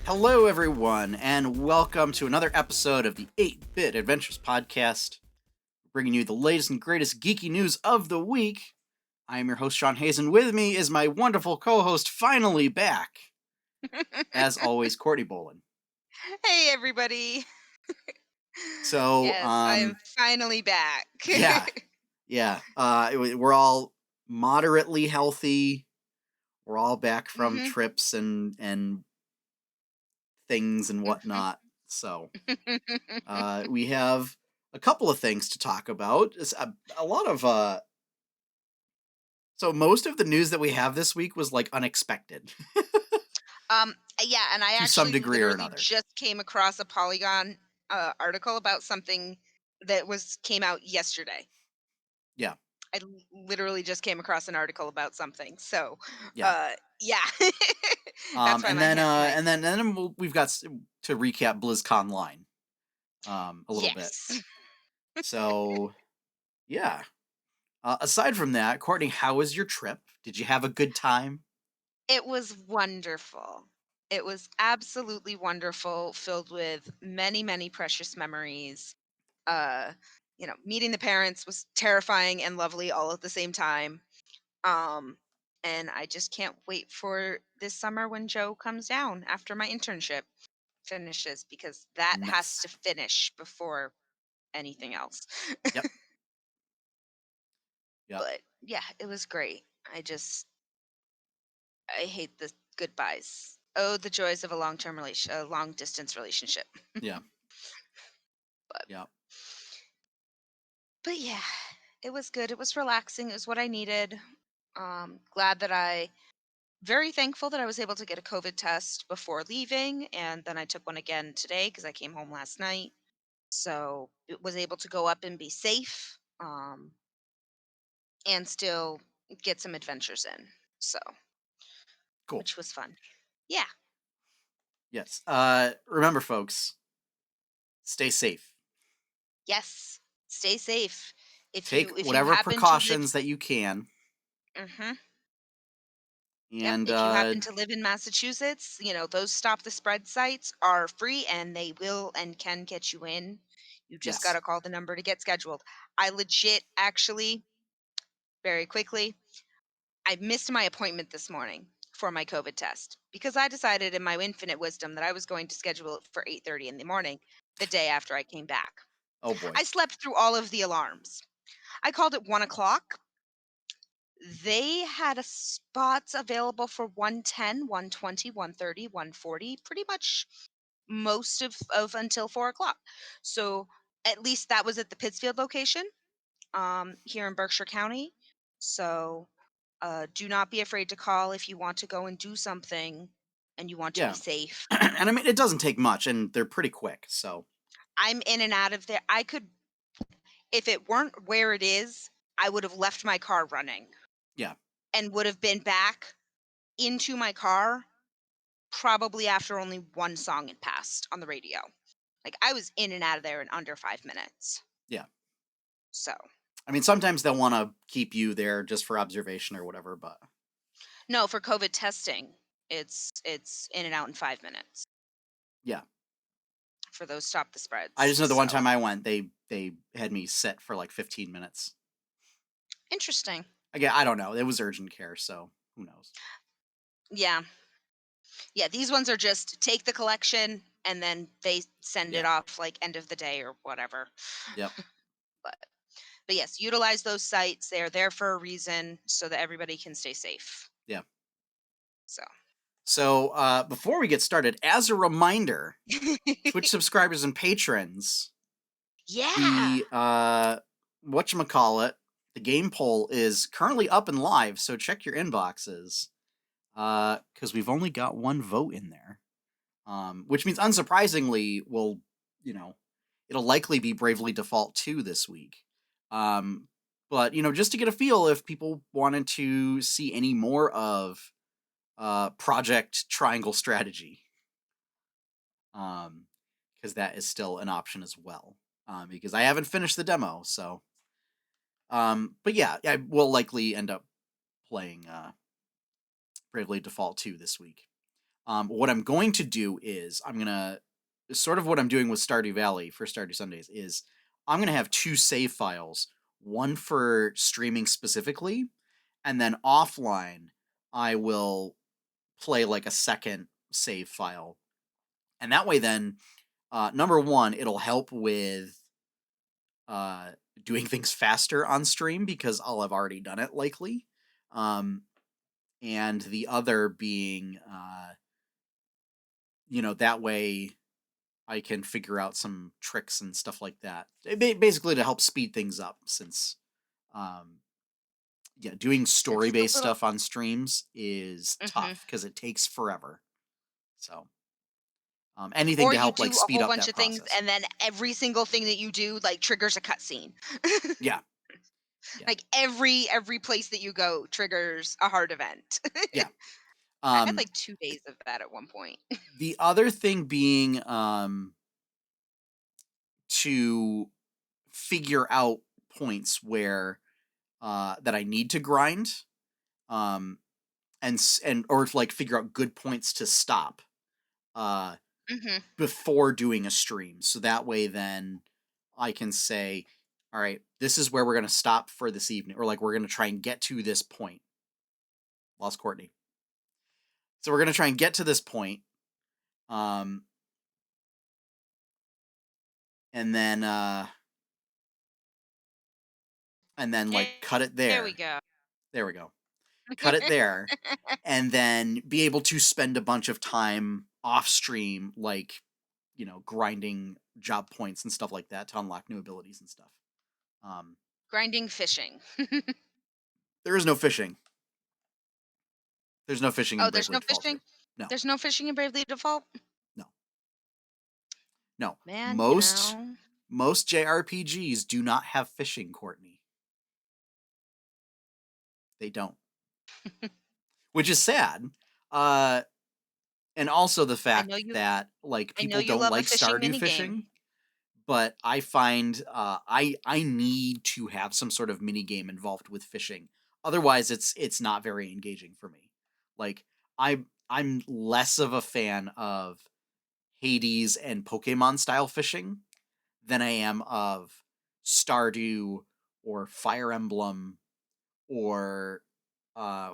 Hello, everyone, and welcome to another episode of the 8-Bit Adventures Podcast, bringing you the latest and greatest geeky news of the week. I am your host, Sean Hayes, and with me is my wonderful co-host, finally back, as always, Courtney Bolin. Hey, everybody. So, Yes, I'm finally back. yeah. We're all moderately healthy. We're all back from trips and things and whatnot. So, we have a couple of things to talk about. It's a lot of so most of the news that we have this week was like unexpected Yeah, and I to some actually degree or literally another. just came across a Polygon article about something that came out yesterday. Yeah. I literally just came across an article about something. So, Yeah. yeah. That's why my And then we've got to recap BlizzConline a little bit. yes. So, yeah. Aside from that, Courtney, how was your trip? Did you have a good time? It was wonderful. It was absolutely wonderful, filled with many, many precious memories. uh Meeting the parents was terrifying and lovely all at the same time. um and I just can't wait for this summer when Joe comes down after my internship finishes, because that has Nice. to finish before anything else. Yep. Yep. But yeah, it was great. I hate the goodbyes. Oh, the joys of a long distance relationship. Yeah. but Yep. but yeah, it was good. It was relaxing. It was what I needed. Glad that I Very thankful that I was able to get a COVID test before leaving, and then I took one again today because I came home last night. So it was able to go up and be safe, and still get some adventures in. So, Cool. which was fun. Yeah. Yes. Remember, folks, stay safe. Yes. Stay safe. Take If you whatever happen to live, precautions that you can. hmm yep, And if you happen to live in Massachusetts, those stop the spread sites are free and they will and can get you in. You just got yes. to call the number to get scheduled. I legit, actually, very quickly, I missed my appointment this morning for my COVID test because I decided in my infinite wisdom that I was going to schedule it for 8:30 in the morning the day after I came back. Oh boy. I slept through all of the alarms. I called at 1 o'clock. They had a spots available for 1:10, 1:20, 1:30, 1:40, pretty much most of until 4 o'clock. So at least that was at the Pittsfield location, here in Berkshire County. So do not be afraid to call if you want to go and do something and you want to be Yeah. safe. And I mean, it doesn't take much, and they're pretty quick. So I'm in and out of there. I could, if it weren't where it is, I would have left my car running yeah. and would have been back into my car probably after only one song had passed on the radio. Like, I was in and out of there in under 5 minutes. Yeah. So, I mean, sometimes they'll want to keep you there just for observation or whatever, but no, for COVID testing, it's in and out in 5 minutes yeah. for those stop the I spreads. just know the one So, time I went, they had me sit for like 15 minutes. interesting. Again, I don't know. It was urgent care, so who knows? Yeah. Yeah, these ones are just take the collection and then they send it Yeah. off like end of the day or whatever. Yep. But but yes, utilize those sites. They are there for a reason so that everybody can stay safe. Yeah. So, So before we get started, as a reminder, Twitch subscribers and patrons, yeah. the whatchamacallit, the game poll is currently up and live, so check your inboxes. Because we've only got one vote in there. Which means unsurprisingly it'll likely be Bravely Default 2 this week. But just to get a feel if people wanted to see any more of Project Triangle Strategy. Because that is still an option as well. Because I haven't finished the demo, so but yeah, I will likely end up playing Bravely Default 2 this week. What I'm going to do is I'm gonna sort of what I'm doing with Stardew Valley for Stardew Sundays is I'm gonna have 2 save files, one for streaming specifically, and then offline I will play like a second save file. And that way then, number one, it'll help with uh doing things faster on stream because I'll have already done it likely. Um and the other being that way I can figure out some tricks and stuff like that. Basically to help speed things up since um yeah, doing It's the story-based little. stuff on streams is Hmm. tough because it takes forever. So, anything Or to you help like do a speed whole up bunch that of things, process. and then every single thing that you do like triggers a cutscene. Yeah, yeah, Like every place that you go triggers a hard event. yeah. I had Um, like 2 days of that at one point. the other thing being to figure out points where that I need to grind, um, and or to, like figure out good points to stop uh Hmm. before doing a stream. So that way then I can say, all right, this is where we're gonna stop for this evening, or like we're gonna try and get to this point. Lost Courtney. So we're gonna try and get to this point, um, and then like cut it There we there. go. There we go. Cut it there, and then be able to spend a bunch of time off stream, like grinding job points and stuff like that to unlock new abilities and stuff. Um, Grinding fishing. there is no fishing. There's no fishing in Oh, there's Bravely no Default 2. fishing? No, There's no fishing in Bravely Default? no, no. Man, Most JRPGs do not have fishing, Courtney. They don't, which is sad. Uh, and also the I know fact you that like I know people you don't love a like fishing Stardew mini game. fishing, but I find I need to have some sort of mini game involved with fishing. Otherwise, it's not very engaging for me. Like I'm less of a fan of Hades and Pokemon style fishing than I am of Stardew or Fire Emblem or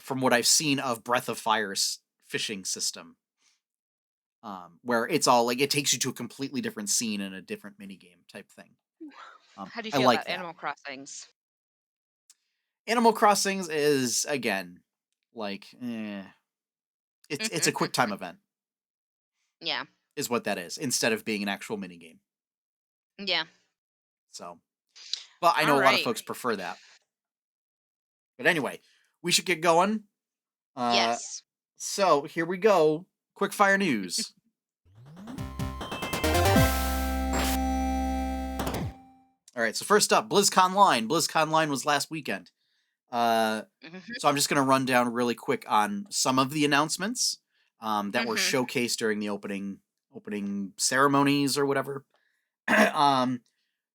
from what I've seen of Breath of Fire's fishing system. Where it's all like it takes you to a completely different scene and a different minigame type thing. How do you I feel like about that. Animal Crossings? Animal Crossings is again like it's a quick time event Yeah. is what that is instead of being an actual minigame. Yeah. So, but I All know a lot of right. folks prefer that. But anyway, we should get going. Uh, Yes. so here we go. Quickfire news. All right. So first up, BlizzConline. BlizzConline was last weekend. Uh, Mhm. so I'm just gonna run down really quick on some of the announcements that were Mhm. showcased during the opening ceremonies or whatever. um,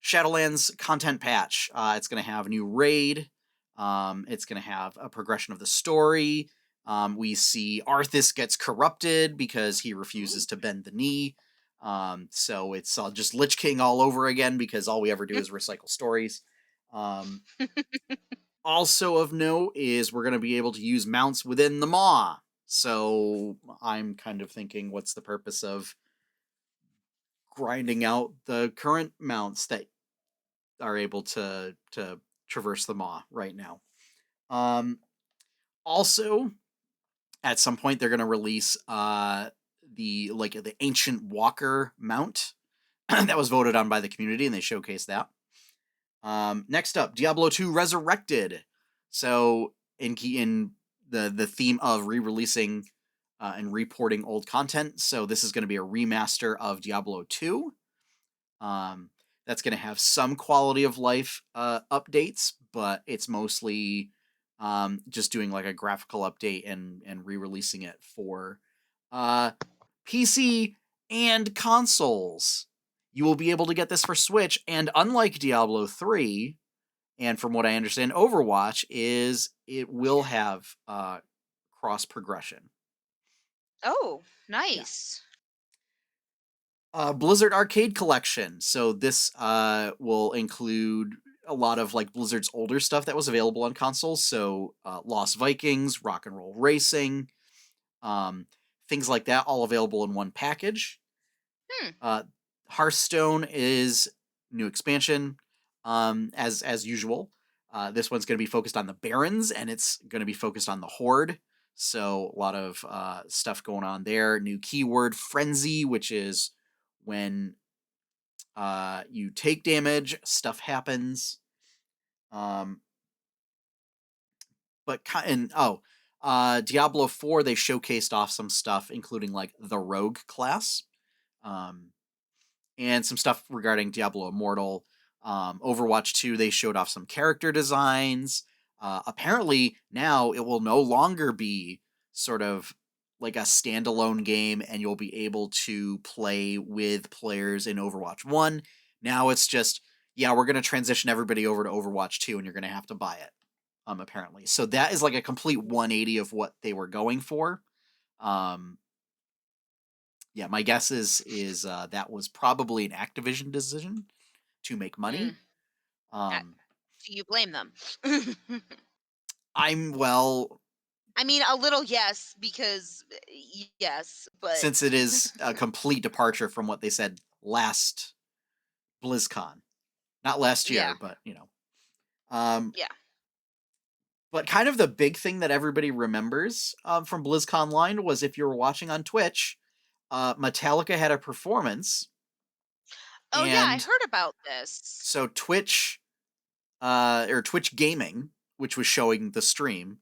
Shadowlands content patch. It's going to have a new raid. It's going to have a progression of the story. We see Arthas gets corrupted because he refuses to bend the knee. So it's just Lich King all over again because all we ever do is recycle stories. Um, also of note is we're going to be able to use mounts within the Maw. So I'm kind of thinking, what's the purpose of grinding out the current mounts that are able to traverse the Maw right now. Also, at some point they're gonna release the ancient Walker mount that was voted on by the community, and they showcased that. Next up, Diablo 2 Resurrected. So in the theme of re-releasing and reporting old content, so this is going to be a remaster of Diablo 2. Um, that's going to have some quality of life updates, but it's mostly just doing like a graphical update and re-releasing it for uh, PC and consoles. You will be able to get this for Switch, and unlike Diablo 3, and from what I understand, Overwatch is it will have cross progression. Oh, Yeah. nice. Blizzard Arcade Collection. So this will include a lot of like Blizzard's older stuff that was available on consoles. So Lost Vikings, Rock and Roll Racing, um, things like that, all available in one package. Hmm. Uh, Hearthstone is new expansion, as usual. This one's going to be focused on the Barrens, and it's going to be focused on the Horde. So a lot of stuff going on there. New keyword Frenzy, which is when you take damage, stuff happens. Um, Diablo 4, they showcased off some stuff, including like the Rogue class. Um, and some stuff regarding Diablo Immortal. Overwatch 2, they showed off some character designs. Apparently, now it will no longer be sort of like a standalone game, and you'll be able to play with players in Overwatch 1. Now it's just, yeah, we're going to transition everybody over to Overwatch 2, and you're going to have to buy it, apparently. So that is like a complete 180 of what they were going for. Um, yeah, my guess is that was probably an Activision decision to make Mm. money. Uh, Um, do you blame them? I'm well, I mean, a little yes, because yes, but since it is a complete departure from what they said last BlizzCon, not last yeah, year, but Um, yeah. but kind of the big thing that everybody remembers from BlizzConline was if you were watching on Twitch, Metallica had a performance, Oh yeah, I and heard about this. so Twitch or Twitch Gaming, which was showing the stream,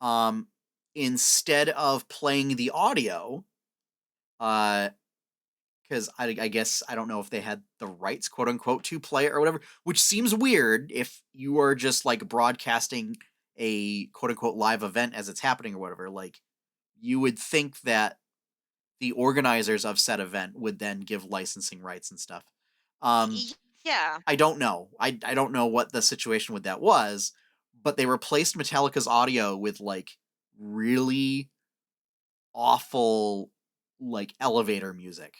um, instead of playing the audio, because I guess I don't know if they had the rights, quote unquote, to play it or whatever, which seems weird if you are just like broadcasting a quote unquote live event as it's happening or whatever. Like, you would think that the organizers of said event would then give licensing rights and stuff. Um, Yeah. I don't know. I don't know what the situation with that was, but they replaced Metallica's audio with like really awful like elevator music.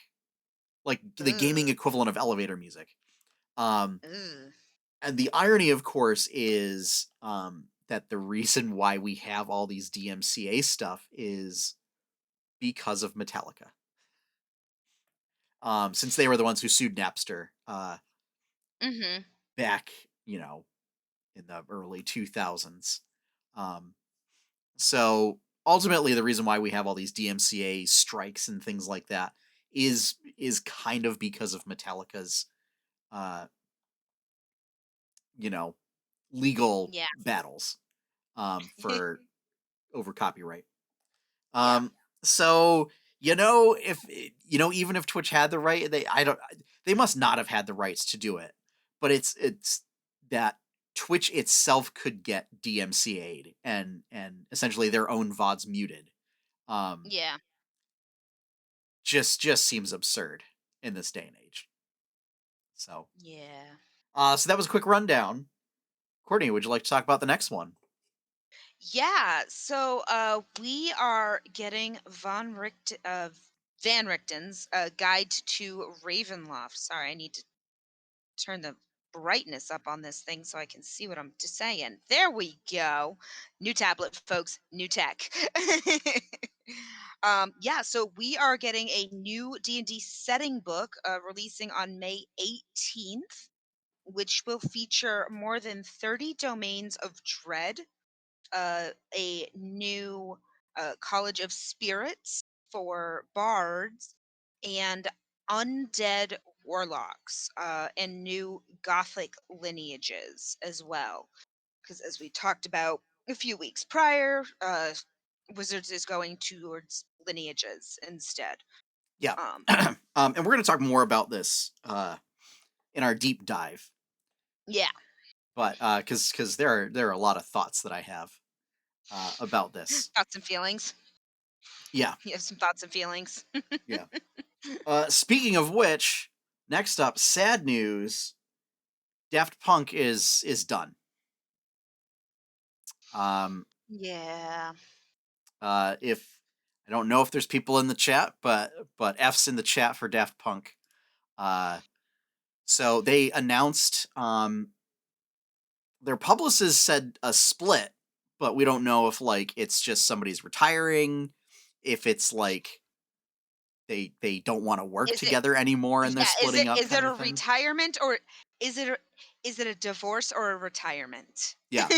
Like the gaming Ugh. equivalent of elevator music. Um Ugh. and the irony of course is that the reason why we have all these DMCA stuff is because of Metallica. Since they were the ones who sued Napster Mhm. back, in the early 2000s. Um, so ultimately, the reason why we have all these DMCA strikes and things like that is kind of because of Metallica's, uh, you know, legal Yeah. battles for over copyright. Yeah. Um, so if even if Twitch had the right, they must not have had the rights to do it. But it's that Twitch itself could get DMCA'd and essentially their own VODs muted. Um, Yeah. just seems absurd in this day and age. So, Yeah. so that was a quick rundown. Courtney, would you like to talk about the next one? Yeah. So we are getting Van Richten's Guide to Ravenloft. Sorry, I need to turn the brightness up on this thing so I can see what I'm saying. There we go. New tablet, folks. New tech. Yeah, so we are getting a new D&D setting book releasing on May 18th, which will feature more than 30 domains of dread, a new College of Spirits for bards, and undead warlocks, and new gothic lineages as well. Because as we talked about a few weeks prior, Wizards is going towards lineages instead. Yeah. Um, And we're going to talk more about this in our deep dive. yeah, But because there are a lot of thoughts that I have about this. thoughts and feelings. Yeah, You have some thoughts and feelings. yeah. Speaking of which, next up, sad news: Daft Punk is done. Um, Yeah. if I don't know if there's people in the chat, but F's in the chat for Daft Punk. So they announced their publicist said a split, but we don't know if like it's just somebody's retiring, if it's like they don't want to work Is it together anymore and they're yeah, splitting up is it kind of a a thing. retirement or is it a divorce or a retirement? Yeah.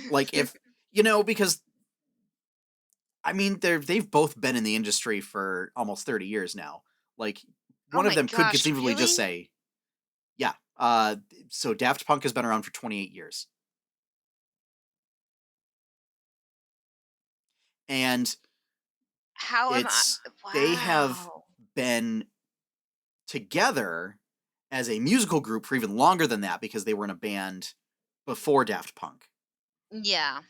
Like if because I mean they've both been in the industry for almost 30 years now. Like Oh one of my them could gosh, conceivably just really? say, yeah. So Daft Punk has been around for 28 years. And How am I it's they have wow. been together as a musical group for even longer than that because they were in a band before Daft Punk. Yeah.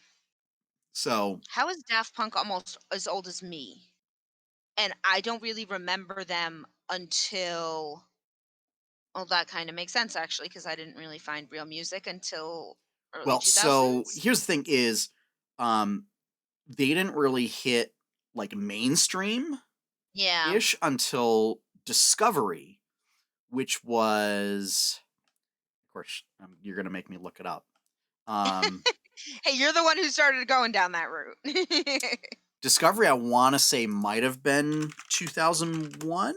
So, How is Daft Punk almost as old as me? And I don't really remember them until well, that kind of makes sense actually, because I didn't really find real music until early so 2000s. here's the thing is um they didn't really hit like mainstream Yeah. ish until Discovery, which was of course you're going to make me look it up. Um Hey, you're the one who started going down that route. Discovery I want to say might have been 2001.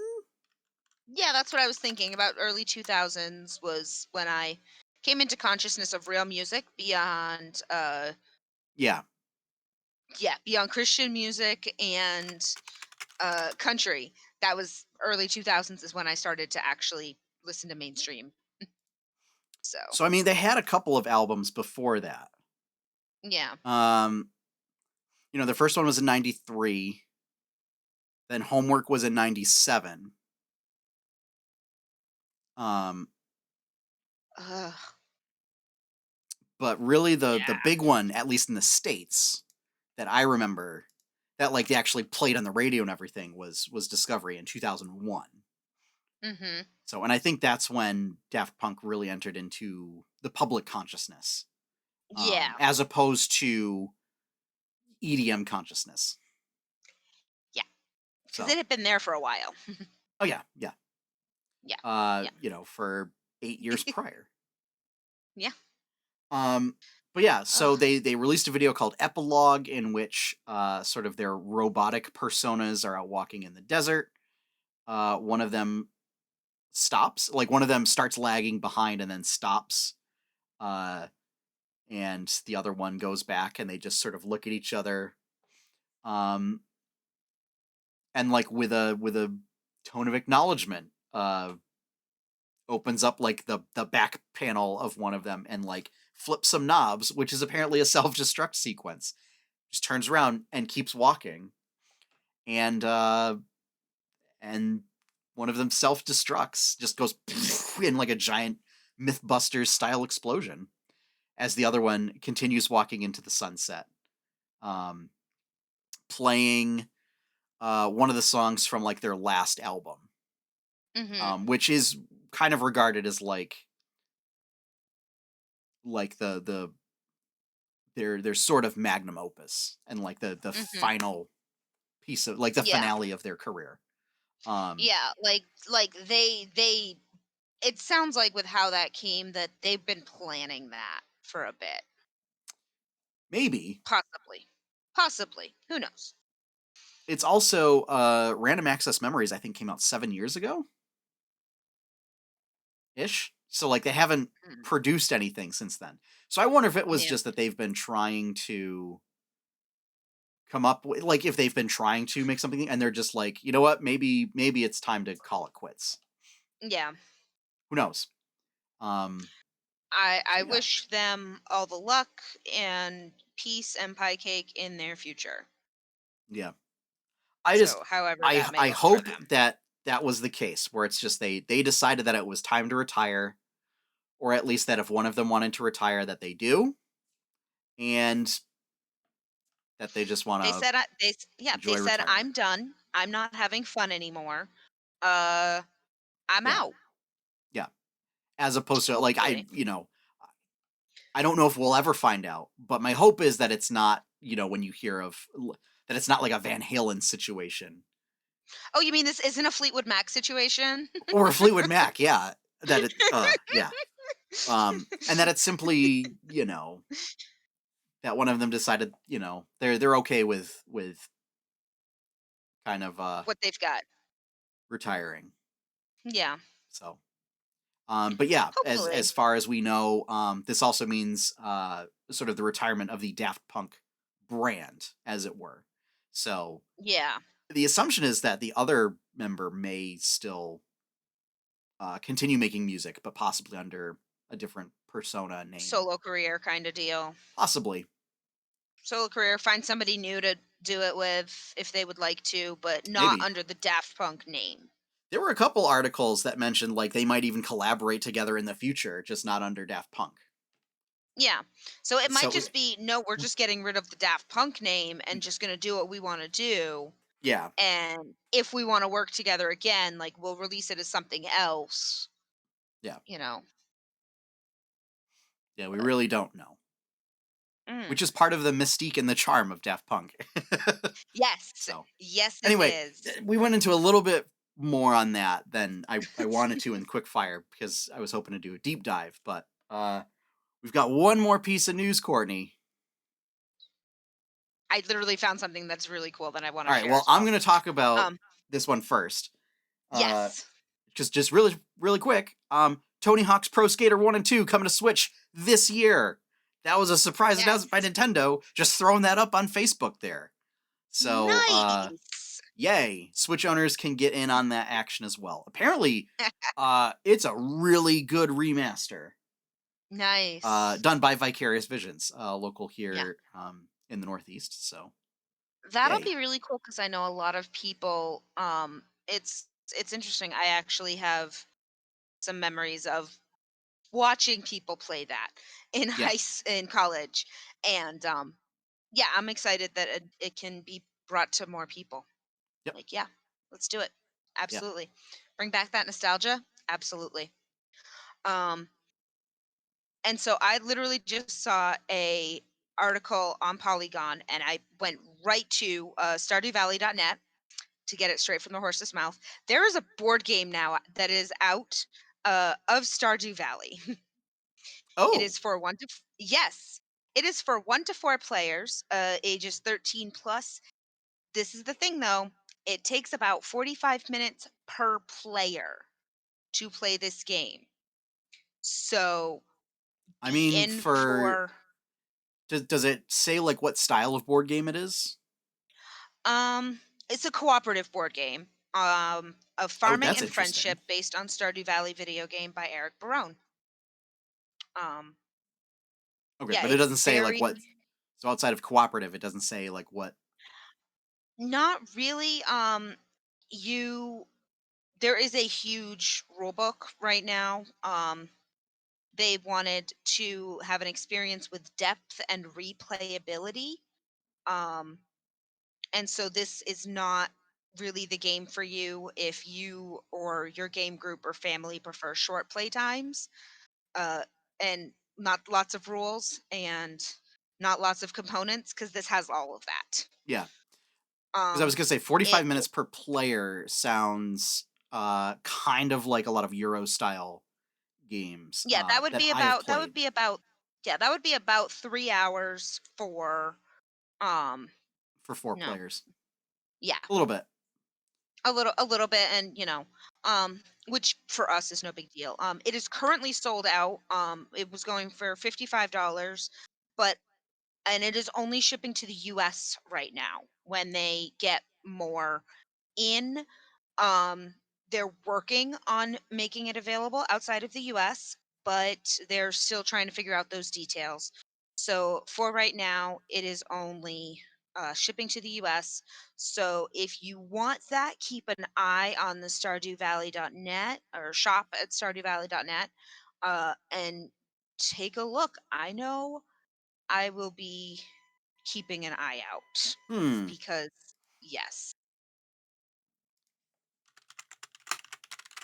Yeah, that's what I was thinking about. Early 2000s was when I came into consciousness of real music beyond Yeah. yeah, beyond Christian music and country. That was early 2000s is when I started to actually listen to mainstream. So, So I mean they had a couple of albums before that. yeah. Um the first one was in 93, then Homework was in 97. Um Ugh, but really the yeah. big one at least in the states that I remember that like they actually played on the radio and everything was Discovery in 2001. Mhm. So and I think that's when Daft Punk really entered into the public consciousness Yeah. as opposed to EDM consciousness. Yeah. Cuz So, it had been there for a while. oh yeah, yeah. Yeah. Yeah. For 8 years prior. Yeah. Um, but yeah, so Ugh. they released a video called Epilogue in which sort of their robotic personas are out walking in the desert. One of them stops, like one of them starts lagging behind and then stops. Uh, and the other one goes back and they just sort of look at each other. Um, and like with a tone of acknowledgement, opens up like the back panel of one of them and like flips some knobs, which is apparently a self-destruct sequence. Just turns around and keeps walking, and and one of them self-destructs, just goes in like a giant Mythbusters style explosion, as the other one continues walking into the sunset, um, playing one of the songs from like their last album, Mhm. which is kind of regarded as like their sort of magnum opus and like the Mhm. final piece of like the Yeah. finale of their career. Um, Yeah, like they it sounds like with how that came that they've been planning that for a bit. maybe Possibly. Possibly. Who knows? it's also Random Access Memories. I think came out 7 years ago ish. So like they haven't Mm. produced anything since then. So I wonder if it was Yeah. just that they've been trying to come up with like if they've been trying to make something and they're just like you know what maybe it's time to call it quits. Yeah. Who knows? Um, I so yeah, wish them all the luck and peace and pie cake in their future. yeah. I just So, however that may I look for hope them. that that was the case where it's just they decided that it was time to retire, or at least that if one of them wanted to retire, that they do, and that they just want They to said yeah, they enjoy said retirement. I'm done. I'm not having fun anymore. Uh I'm Yeah, out. yeah. As opposed to like Hopefully. I don't know if we'll ever find out, but my hope is that it's not when you hear of that it's not like a Van Halen situation Oh, you mean this isn't a Fleetwood Mac situation? or a Fleetwood Mac. Yeah, that it. Yeah. And that it's simply, that one of them decided, they're okay with kind of What they've got. retiring. Yeah. So, but yeah, as Hopefully. far as we know, this also means sort of the retirement of the Daft Punk brand, as it were. So Yeah. the assumption is that the other member may still continue making music, but possibly under a different persona name. Solo career kind of deal. Possibly, Solo career, find somebody new to do it with if they would like to, but not maybe. under the Daft Punk name. There were a couple articles that mentioned like they might even collaborate together in the future, just not under Daft Punk. Yeah. So it might So just be no, we're just getting rid of the Daft Punk name and just going to do what we want to do. yeah, And if we want to work together again, like we'll release it as something else, yeah, you know. yeah. We But really don't know, mm. which is part of the mystique and the charm of Daft Punk. Yes. So Yes, it anyway, is. we went into a little bit more on that than I wanted to in Quickfire because I was hoping to do a deep dive, but we've got one more piece of news, Courtney. I literally found something that's really cool that I want All to right, share well, as I'm well. going to talk about Um, this one first. yes. Just really quick. Tony Hawk's Pro Skater 1 and 2 coming to Switch this year. That was a surprise Yes. announcement by Nintendo. Just throwing that up on Facebook there. So, Nice. yay. Switch owners can get in on that action as well. Apparently, it's a really good remaster. Nice. Done by Vicarious Visions, local Yeah. here in the Northeast. So, That'll yay. be really cool because I know a lot of people it's interesting. I actually have some memories of watching people play that in Yeah, in college. And yeah, I'm excited that it can be brought to more people. yep, Like, yeah, let's do it. yeah. Absolutely. Bring back that nostalgia. Absolutely. Um and so I literally just saw a article on Polygon and I went right to StardewValley.net to get it straight from the horse's mouth. There is a board game now that is out of Stardew Valley. It Oh, is for yes, it is for 1 to 4 players, ages 13 plus. This is the thing though, it takes about 45 minutes per player to play this game. So I be mean, in for for does it say like what style of board game it is? um it's a cooperative board game of Oh, farming that's and interesting. friendship based on Stardew Valley video game by Eric Barone. Um Okay, yeah, but it it's doesn't say like very what. So outside of cooperative, it doesn't say like what. not really you there is a huge rule book right now. They wanted to have an experience with depth and replayability. Um, and so this is not really the game for you if you or your game group or family prefer short play times uh, and not lots of rules and not lots of components because this has all of that. Yeah, because I was Um, gonna say it 45 minutes per player sounds kind of like a lot of Euro style games Yeah, that would that be I have about played yeah, that would be about 3 hours for um for four no. players. Yeah, A little bit. a little bit and which for us is no big deal. It is currently sold out. It was going for $55, but and it is only shipping to the US right now. When they get more in Um, they're working on making it available outside of the US, but they're still trying to figure out those details. So for right now, it is only shipping to the US. So if you want that, keep an eye on the StardewValley.net or shop at StardewValley.net and take a look. I know I will be keeping an eye out Hmm. because, yes,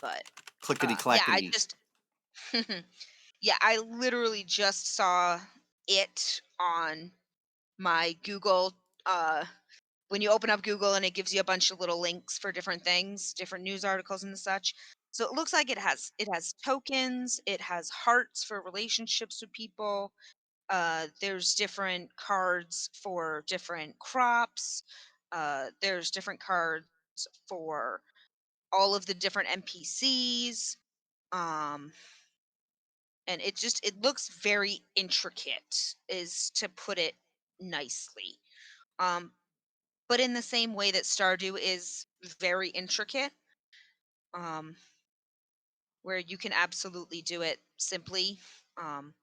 but Clickety yeah, I clackety. just yeah, I literally just saw it on my Google uh when you open up Google and it gives you a bunch of little links for different things, different news articles and such. So it looks like it has tokens, it has hearts for relationships with people. There's different cards for different crops. There's different cards for all of the different NPCs. Um, and it looks very intricate, is to put it nicely. Um, but in the same way that Stardew is very intricate, um, where you can absolutely do it simply. Um,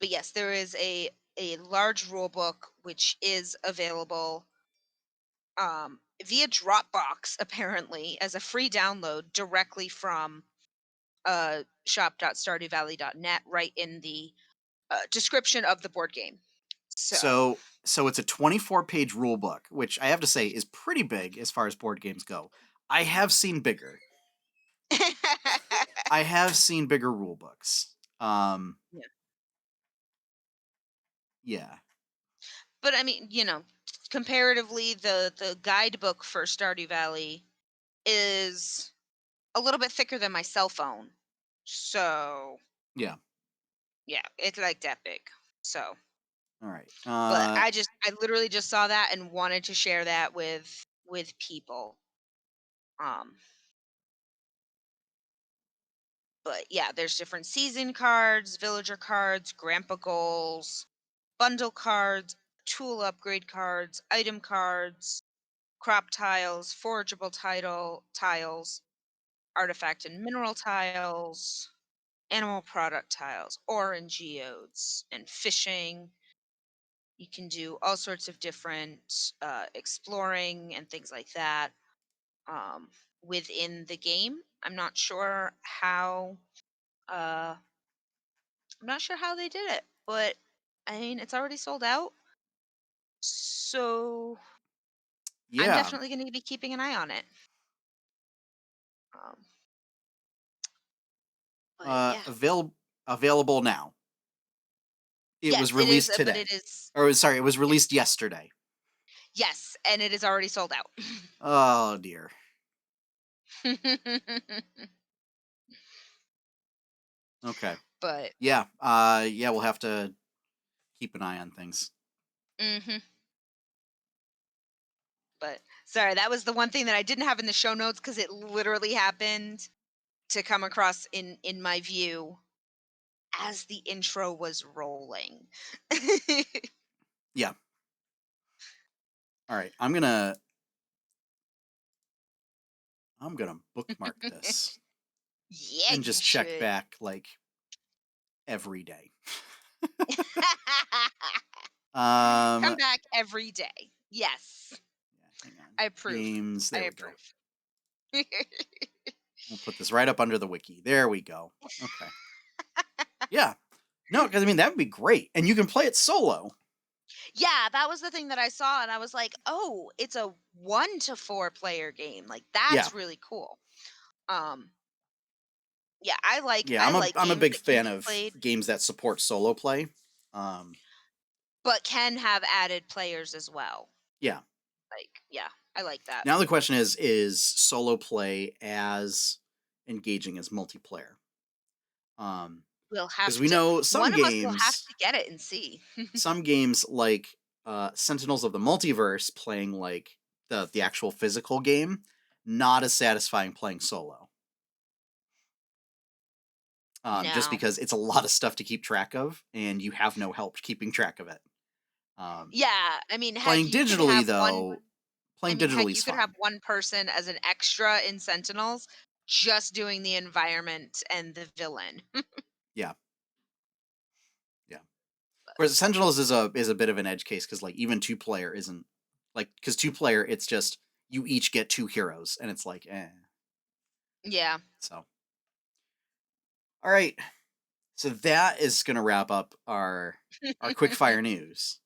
but yes, there is a large rule book which is available via Dropbox, apparently, as a free download directly from shop.stardewvalley.net, right in the description of the board game. So So it's a 24-page rule book, which I have to say is pretty big as far as board games go. I have seen bigger. I have seen bigger rule books. yeah. Yeah. But I mean, comparatively, the guidebook for Stardew Valley is a little bit thicker than my cell phone. So Yeah. yeah, it's like that big. So, All right. but I literally just saw that and wanted to share that with people. Um, but yeah, there's different season cards, villager cards, grandpa goals, bundle cards, tool upgrade cards, item cards, crop tiles, forageable tiles, artifact and mineral tiles, animal product tiles, ore and geodes, and fishing. You can do all sorts of different exploring and things like that um, within the game. Uh, I'm not sure how they did it, but I mean, it's already sold out, so I'm Yeah. definitely going to be keeping an eye on it. Um, but yeah, Available now. It was yes, it is. released But today. it is. Or sorry, it was Yeah. released yesterday. Yes, and it is already sold out. Oh dear. Okay. But Yeah. Yeah, we'll have to keep an eye on things. hmm but sorry, that was the one thing that I didn't have in the show notes because it literally happened to come across in my view as the intro was rolling. Yeah. All right. I'm gonna bookmark this Yeah, and you just check should. back like every day. Come Um back every day. Yes, yeah, hang on. I approve. Games. I There we go. approve. We'll put this right up under the wiki. There we go. Okay. Yeah. No, because I mean that would be great. And you can play it solo. Yeah, that was the thing that I saw, and I was like, "Oh, it's a 1 to 4 player game. Like Yeah. that's really cool." Um, yeah, I like Yeah, I like I'm a games big that can fan be of played, games that support solo play. but can have added players as well. Yeah. Like, yeah, I like that. Now the question is solo play as engaging as multiplayer? Um, We'll because have we to. know One of us will have to get it and see. some games like Sentinels of the Multiverse playing like the actual physical game, not as satisfying playing solo. Just No. because it's a lot of stuff to keep track of, and you have no help keeping track of it. Yeah, I mean, heck, Playing you could digitally have one. though, I playing mean, digitally heck, is you could have fine. one person as an extra in Sentinels, just doing the environment and the villain. Yeah, yeah. Whereas Sentinels is a bit of an edge case because like even 2-player isn't like because 2-player it's just you each get 2 heroes and it's like Yeah. so. All right, so that is gonna wrap up our quickfire news.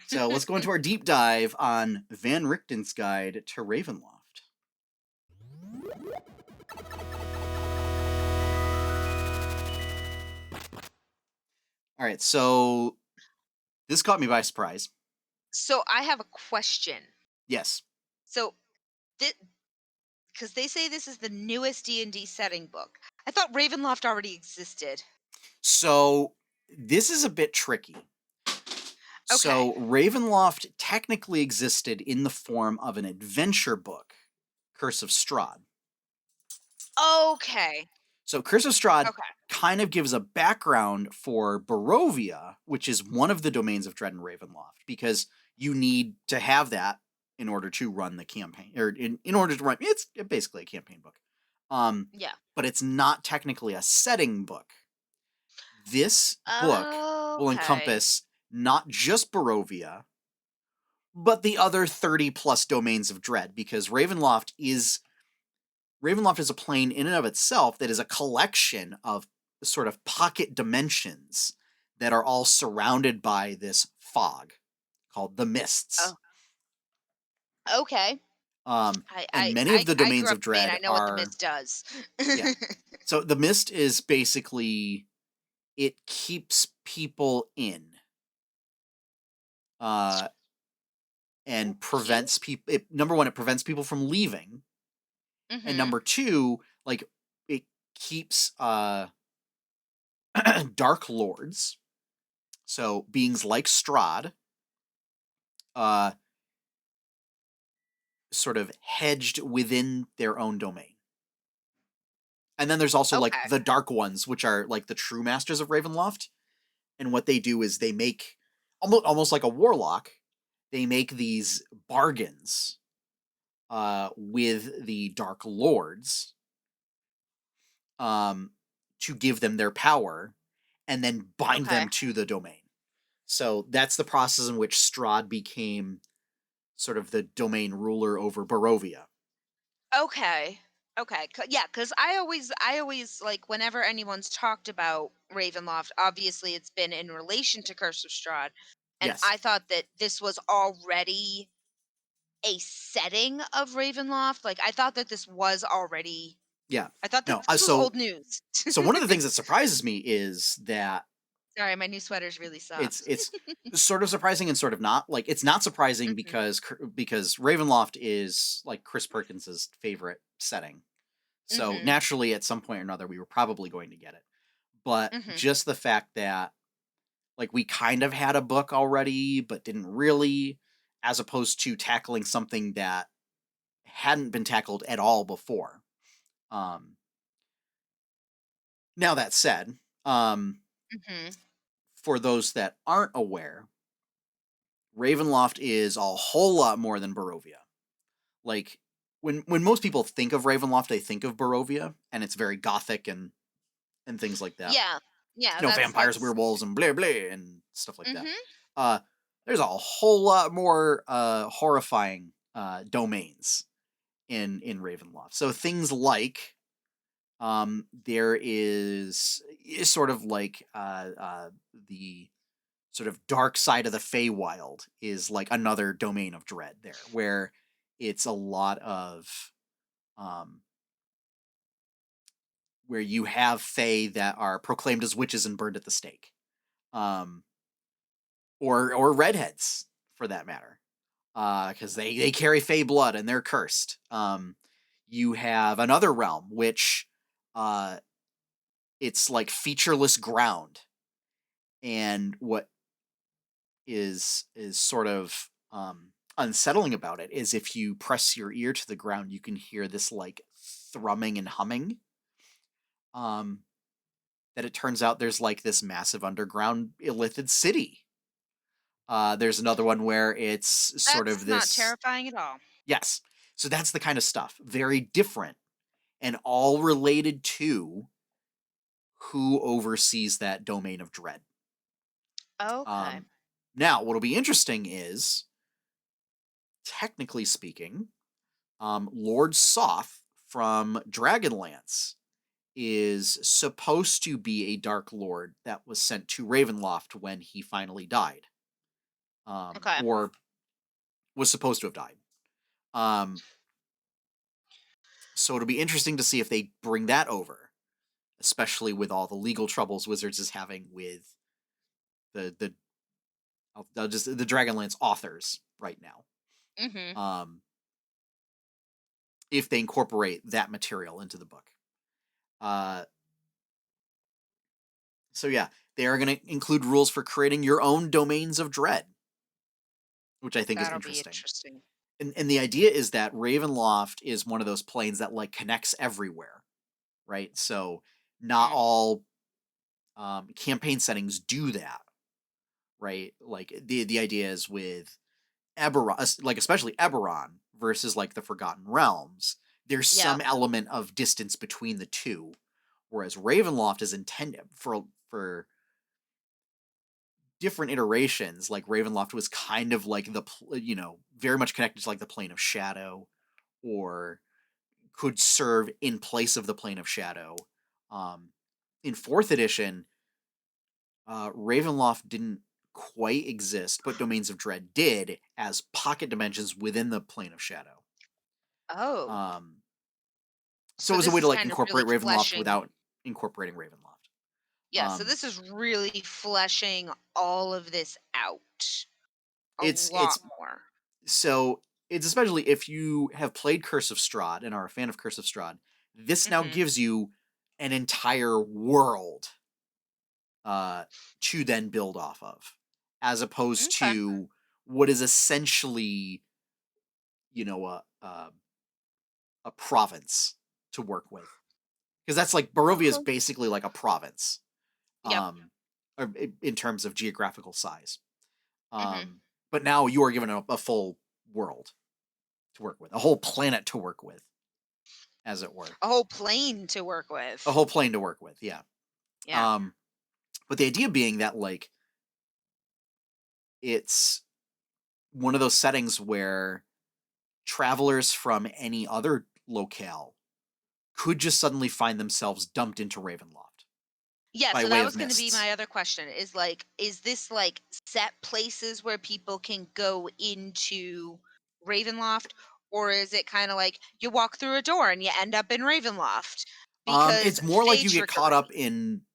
So let's go into our deep dive on Van Richten's guide to Ravenloft. All right, so this caught me by surprise. So I have a question. Yes. So, because they say this is the newest D&D setting book. I thought Ravenloft already existed. So this is a bit tricky. Okay. So Ravenloft technically existed in the form of an adventure book, Curse of Strahd. Okay. So Curse of Strahd Okay. kind of gives a background for Barovia, which is one of the domains of Dread and Ravenloft, because you need to have that in order to run the campaign, or in order to run. It's basically a campaign book, Yeah. but it's not technically a setting book. This book will Okay. encompass not just Barovia, but the other 30 plus domains of Dread, because Ravenloft is a plane in and of itself that is a collection of sort of pocket dimensions that are all surrounded by this fog called the Mists. Oh, okay. And many of the I domains grew up of in Maine. Dread I know what the are, mist does. yeah. So the Mist is basically, it keeps people in, uh, and Okay. prevents people. Number one, it prevents people from leaving, and Mhm. number two, like, it keeps dark lords, so beings like Strahd, uh, sort of hedged within their own domain. And then there's also like Okay. the Dark Ones, which are like the true masters of Ravenloft. And what they do is they make, almost like a warlock, they make these bargains with the Dark Lords, um, to give them their power and then bind Okay. them to the domain. So that's the process in which Strahd became sort of the domain ruler over Barovia. Okay. Okay. Yeah, because I always like whenever anyone's talked about Ravenloft, obviously it's been in relation to Curse of Strahd, and Yes. I thought that this was already a setting of Ravenloft. Like I thought that this was already. Yeah. I thought that No. this was So old news. so one of the things that surprises me is that Sorry, my new sweater's really it's soft. it's sort of surprising and sort of not. Like, it's not surprising Mhm. because Ravenloft is like Chris Perkins's favorite setting. So Mhm. naturally, at some point or another, we were probably going to get it. But Mhm. just the fact that, like, we kind of had a book already, but didn't really, as opposed to tackling something that hadn't been tackled at all before. Um, Now that said, Mhm. for those that aren't aware, Ravenloft is a whole lot more than Barovia. Like, when most people think of Ravenloft, they think of Barovia, and it's very gothic and things like that. Yeah. Yeah. Vampires, That's. werewolves, and blah blah and stuff like that. Mhm. Uh, there's a whole lot more horrifying domains in Ravenloft. So things like, there is sort of like the sort of dark side of the Feywild is like another domain of dread there, where it's a lot of, um, where you have Fey that are proclaimed as witches and burned at the stake, um, or redheads for that matter, because they carry Fey blood and they're cursed. You have another realm which, uh, it's like featureless ground, and what is sort of, unsettling about it is if you press your ear to the ground, you can hear this like thrumming and humming. Um, that it turns out there's like this massive underground illithid city. There's another one where it's sort That's of not this, terrifying at all. yes. So that's the kind of stuff. Very different and all related to who oversees that domain of dread. Okay. Um, Now, what'll be interesting is, technically speaking, Lord Soth from Dragonlance is supposed to be a Dark Lord that was sent to Ravenloft when he finally died, Okay. or was supposed to have died. Um, so it'll be interesting to see if they bring that over, especially with all the legal troubles Wizards is having with the just the Dragonlance authors right now. Mhm. Um, if they incorporate that material into the book. Uh, so yeah, they are going to include rules for creating your own domains of dread, which I think is That'll be interesting. interesting. And the idea is that Ravenloft is one of those planes that like connects everywhere, right? So not Mm. all campaign settings do that, right? Like the idea is with Eberron, like especially Eberron versus like the Forgotten Realms, there's Yeah. some element of distance between the two, whereas Ravenloft is intended for different iterations. Like Ravenloft was kind of like very much connected to like the plane of shadow, or could serve in place of the plane of shadow. Um, in fourth edition, Ravenloft didn't quite exist, but Domains of Dread did as pocket dimensions within the plane of shadow. Oh. Um, so it So was a this way to is like kind of really incorporate Ravenloft fleshing. without incorporating Ravenloft. Yeah, so Um, this is really fleshing all of this out a it's lot more. so it's especially if you have played Curse of Strahd and are a fan of Curse of Strahd, this now Mhm. gives you an entire world uh, to then build off of, as opposed Okay. to what is essentially, you know, a province to work with. Because that's like Barovia is Okay. basically like a province, Yep. in terms of geographical size. Mhm. But now you are given a full world to work with, a whole planet to work with, as it were, A whole plane to work a with. whole plane to work with. Yeah. Yeah. Um, but the idea being that like it's one of those settings where travelers from any other locale could just suddenly find themselves dumped into Ravenloft Yeah, by so way that of was gonna be mists. my other question, is, like, is this, like, set places where people can go into Ravenloft, or is it kinda like you walk through a door and you end up in Ravenloft? Because It's more like you fade get caught trickery. up in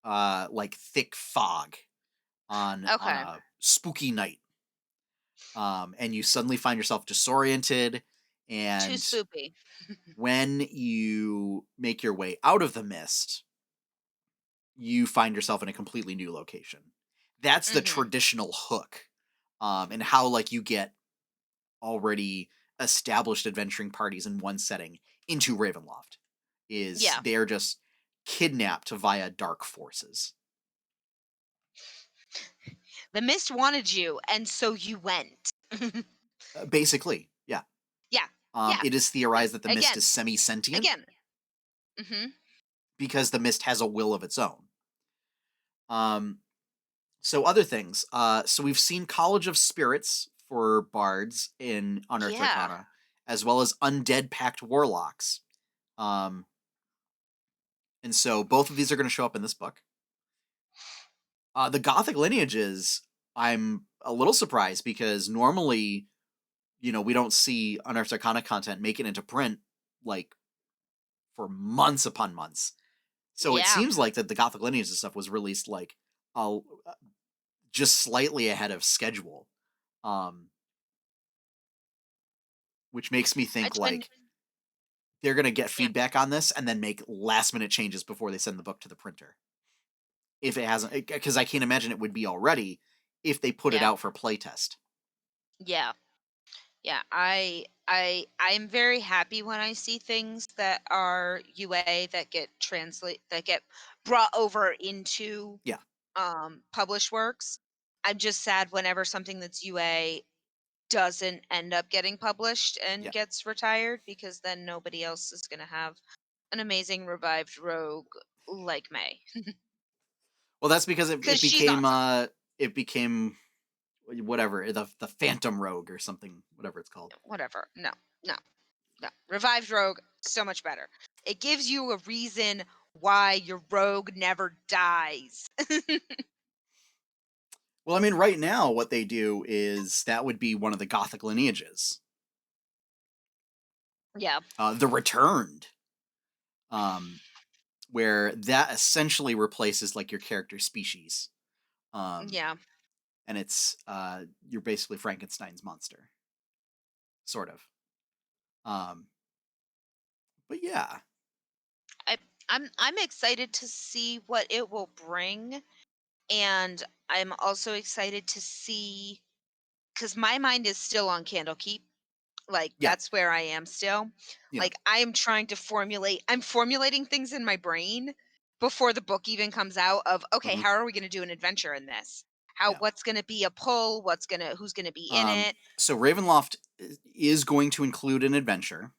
like thick fog on Okay. a spooky night, and you suddenly find yourself disoriented, Too and spoopy. when you make your way out of the mist, you find yourself in a completely new location. That's the Mhm. traditional hook, and how like you get already established adventuring parties in one setting into Ravenloft is Yeah. they're just kidnapped via dark forces. The mist wanted you, and so you went. Basically, yeah. Yeah. Yeah. It is Yeah. theorized that the mist is Again. semi-sentient Again. Mhm. because the mist has a will of its own. Um, so other things. So we've seen College of Spirits for bards in Unearthed Yeah. Arcana, as well as Undead Pact Warlocks. Um, and so both of these are going to show up in this book. The Gothic lineages, I'm a little surprised because normally, we don't see Unearthed Arcana content make it into print like for months upon months. So it Yeah. seems like that the Gothic lineages stuff was released like uh, just slightly ahead of schedule, um, which makes me think It's been like they're gonna get yeah. feedback on this and then make last minute changes before they send the book to the printer. If it hasn't, because I can't imagine it would be already if they put it Yeah. out for playtest. Yeah. Yeah, I'm very happy when I see things that are UA that get brought over into Yeah, published works. I'm just sad whenever something that's UA doesn't end up getting published and yeah. gets retired, because then nobody else is going to have an amazing revived rogue like May, Well, that's because cuz she's awesome. it became whatever the Phantom Rogue or something, whatever it's called. Whatever. No. No. No, revived rogue, so much better. It gives you a reason why your rogue never dies. Well, I mean, right now what they do is that would be one of the Gothic lineages, Yeah, the Returned, um, where that essentially replaces like your character species, um, yeah. and it's you're basically Frankenstein's monster. sort of. Um, but yeah, I I'm excited to see what it will bring, and I'm also excited to see because my mind is still on Candlekeep. Like yeah, that's where I am still. yeah, Like I am trying to formulate. I'm formulating things in my brain before the book even comes out. Of okay, mhm, how are we going to do an adventure in this? How yeah. what's going to be a pull? Who's going to be in it? So Ravenloft is going to include an adventure,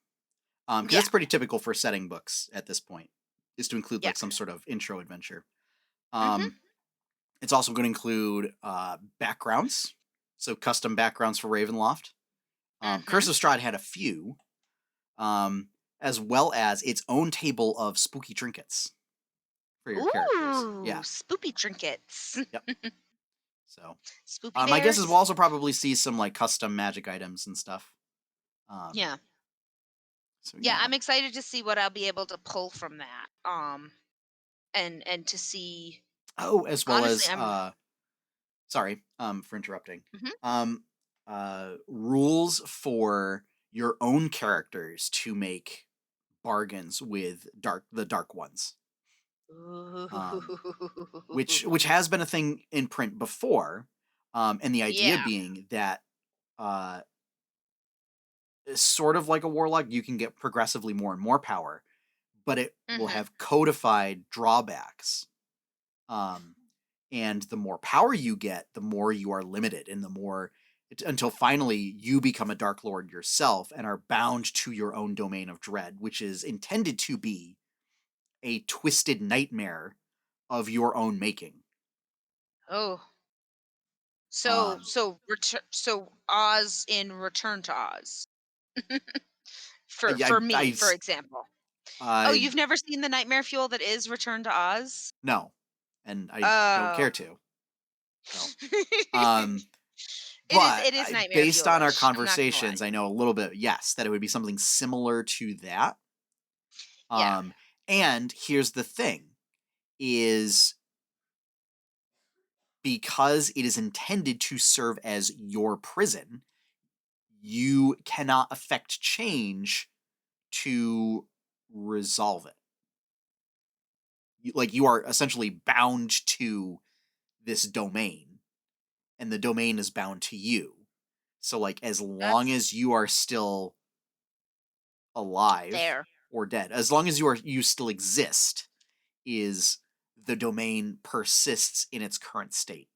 because Yeah, that's pretty typical for setting books at this point, is to include yeah. like some sort of intro adventure. Mhm, Um, it's also going to include backgrounds, so custom backgrounds for Ravenloft. Curse mhm. of Strahd had a few, um, as well as its own table of spooky trinkets for your characters. Ooh, Yeah, spoopy trinkets. yep. So, Spoopy my guess is we'll bears. also probably see some like custom magic items and stuff. Um, Yeah. so Yeah, yeah. I'm excited to see what I'll be able to pull from that. And to see Oh, as well honestly, as I'm sorry, for interrupting. mhm. Um, rules for your own characters to make bargains with the dark ones. Um, which Ooh. has been a thing in print before, and the idea Yeah. being that uh, sort of like a warlock, you can get progressively more and more power, but it will Mhm. have codified drawbacks. Um, and the more power you get, the more you are limited, and the more until finally you become a Dark Lord yourself and are bound to your own domain of dread, which is intended to be a twisted nightmare of your own making. Oh. So Um, so Oz in Return to Oz. For I, me, for example. Oh, I, you've never seen the nightmare fuel that is Return to Oz? no, and I don't care Oh. to. So, um, but It is nightmare based on our fuelish. I'm not gonna lie. conversations, I know a little bit. Yes, that it would be something similar to that. Yeah. Um, and here's the thing: is because it is intended to serve as your prison, you cannot affect change to resolve it. Like you are essentially bound to this domain, and the domain is bound to you. So, like, as long That's as you are still alive there. or dead, as long as you still exist, is the domain persists in its current state.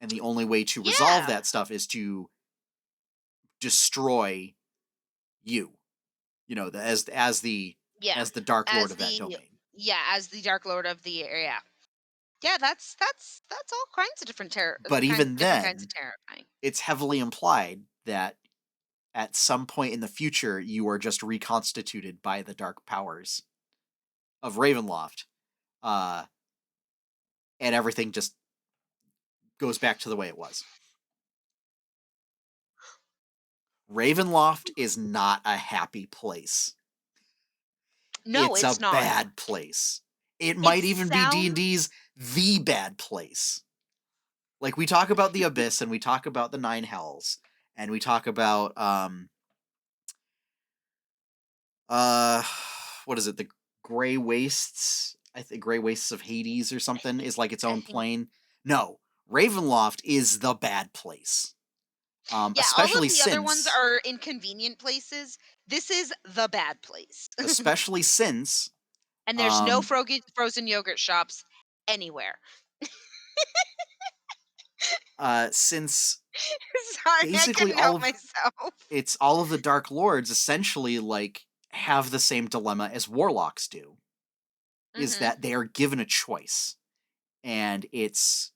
And the only way to resolve Yeah. that stuff is to destroy you. You know, Yeah. as the dark lord As of that the domain. as the Dark Lord of the area. Yeah, that's all kinds of But even different kinds of then, terrifying. it's heavily implied that at some point in the future you are just reconstituted by the dark powers of Ravenloft. Uh and everything just goes back to the way it was. Ravenloft is not a happy place. No, It's a it's not. bad place. It It might even be sounds D&D's the bad place. Like we talk about the abyss and we talk about the nine hells and we talk about uh what is it? The gray wastes? I think gray wastes of Hades or something is like its I own think plane. No, Ravenloft is the bad place. yeah, all of the other ones are inconvenient places. This is the bad place. especially since And there's no um frozen yogurt shops anywhere. since Sorry, I basically couldn't help myself. all of the dark lords essentially like have the same dilemma as warlocks do, is Mhm. that they are given a choice, and it's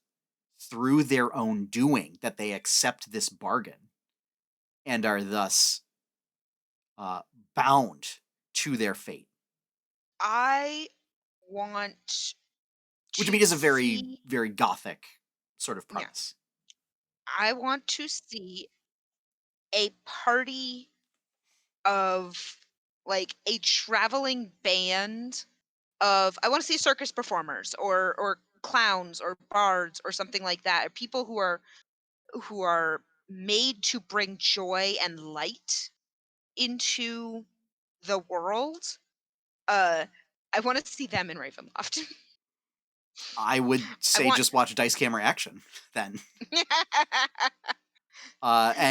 through their own doing that they accept this bargain and are thus uh, bound to their fate, I want which I to mean is a very see very gothic sort of yeah, premise. I want to see a party of like a traveling band of I want to see circus performers or clowns or bards or something like that. Or people who are made to bring joy and light into the world. Uh, I want to see them in Ravenloft. I would I say want, just watch Dice Camera Action then,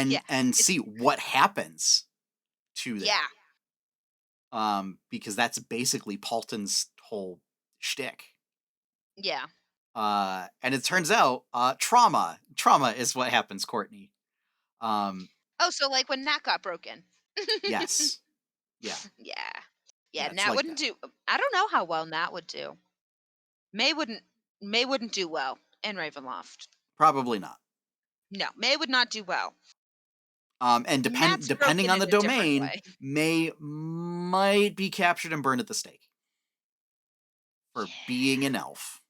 yeah, and it's see what happens to yeah, that. Because that's basically Paulton's whole shtick. yeah. And it turns out, trauma is what happens, Courtney. Um, Oh, so like when Nat got broken. yes, yeah, Yeah. Yeah, yeah, it's Nat like wouldn't that. do. I don't know how well Nat would do. May wouldn't May wouldn't do well in Ravenloft. Probably not. No, May would not do well. And Nat's depending broken on in the a different domain, way. might be captured and burned at the stake for being an elf.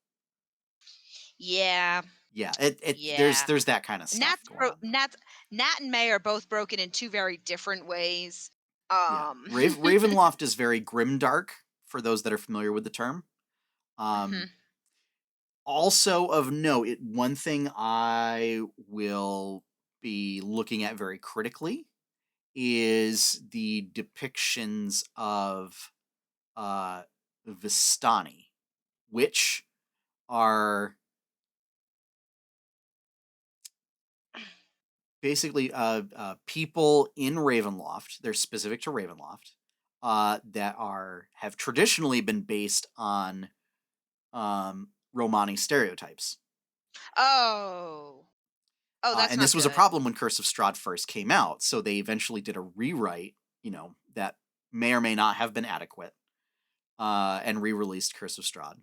Yeah. Yeah, Yeah. there's that kind of stuff Nat's going bro- on there. Nat's Nat and May are both broken in two very different ways. Yeah, Um Ravenloft is very grimdark for those that are familiar with the term. Um, mhm. Also of note, one thing I will be looking at very critically is the depictions of Vistani, which are basically people in Ravenloft. They're specific to Ravenloft that have traditionally been based on Romani stereotypes. Oh. Oh, that's And not this was a good. problem when Curse of Strahd first came out, so they eventually did a rewrite, that may or may not have been adequate, and re-released Curse of Strahd.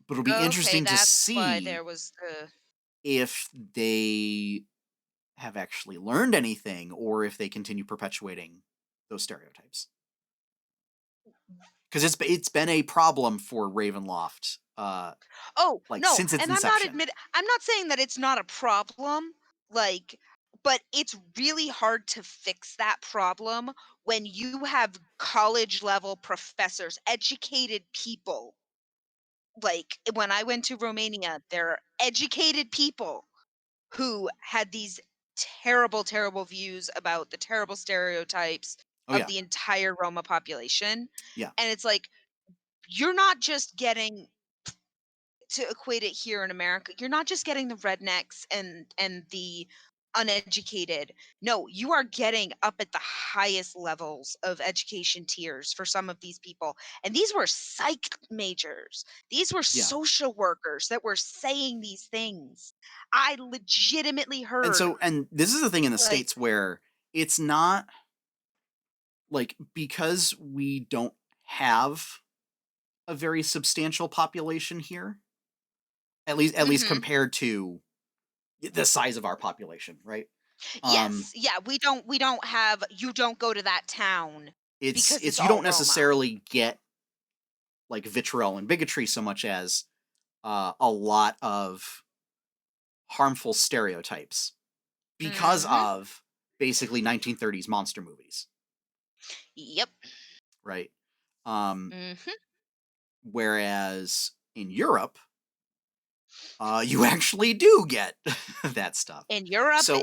But it'll be Okay, interesting to that's why see there was the if they have actually learned anything, or if they continue perpetuating those stereotypes. Because it's been a problem for Ravenloft, Oh, like no, since its and inception. I'm not saying that it's not a problem, like, but it's really hard to fix that problem when you have college level professors, educated people. Like when I went to Romania, there are educated people who had these terrible, terrible views about the terrible stereotypes Oh of yeah, the entire Roma population. yeah, And it's like, you're not just getting to equate it here in America, you're not just getting the rednecks and the uneducated. No, you are getting up at the highest levels of education tiers for some of these people. And these were psych majors. These were yeah. social workers that were saying these things. I legitimately heard And this is the thing in the like States where it's not like, because we don't have a very substantial population here, at least mhm. compared to the size of our population, right? Um, Yes. Yeah, we don't have you don't go to that town because it's it's you don't all Roma. necessarily get like vitriol and bigotry so much as a lot of harmful stereotypes because Mhm. of basically 1930s monster movies, Yep. right? Um, Mhm. Whereas in Europe, you actually do get that stuff. So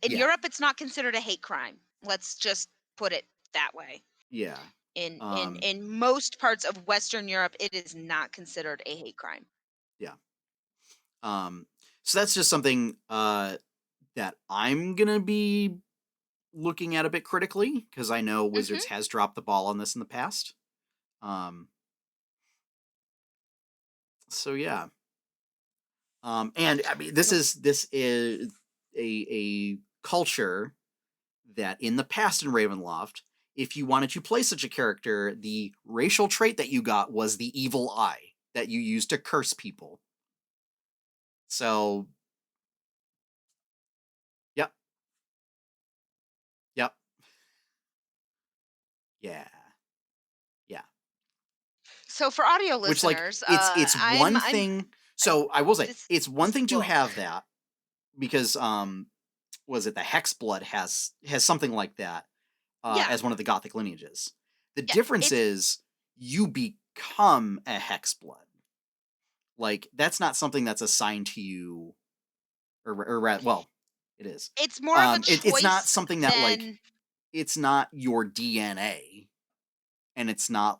In yeah, Europe it's not considered a hate crime. Let's just put it that way. yeah, um, In most parts of Western Europe it is not considered a hate crime. yeah. Um, so that's just something that I'm gonna be looking at a bit critically, because I know Mhm. Wizards has dropped the ball on this in the past. Um, so yeah, and I mean this is a culture that in the past in Ravenloft, if you wanted to play such a character, the racial trait that you got was the evil eye that you used to curse people. So yep, yep, yeah, yeah. So for audio Which, like, listeners, it's one I'm thing. I, So I will say this it's one this thing to book. have that, because was it the Hexblood has something like that Yeah. as one of the Gothic lineages. The Yeah. difference It's is you become a Hexblood. Like, that's not something that's assigned to you, well, It is. It's more of a It's not choice something that like than it's not your DNA, and it's not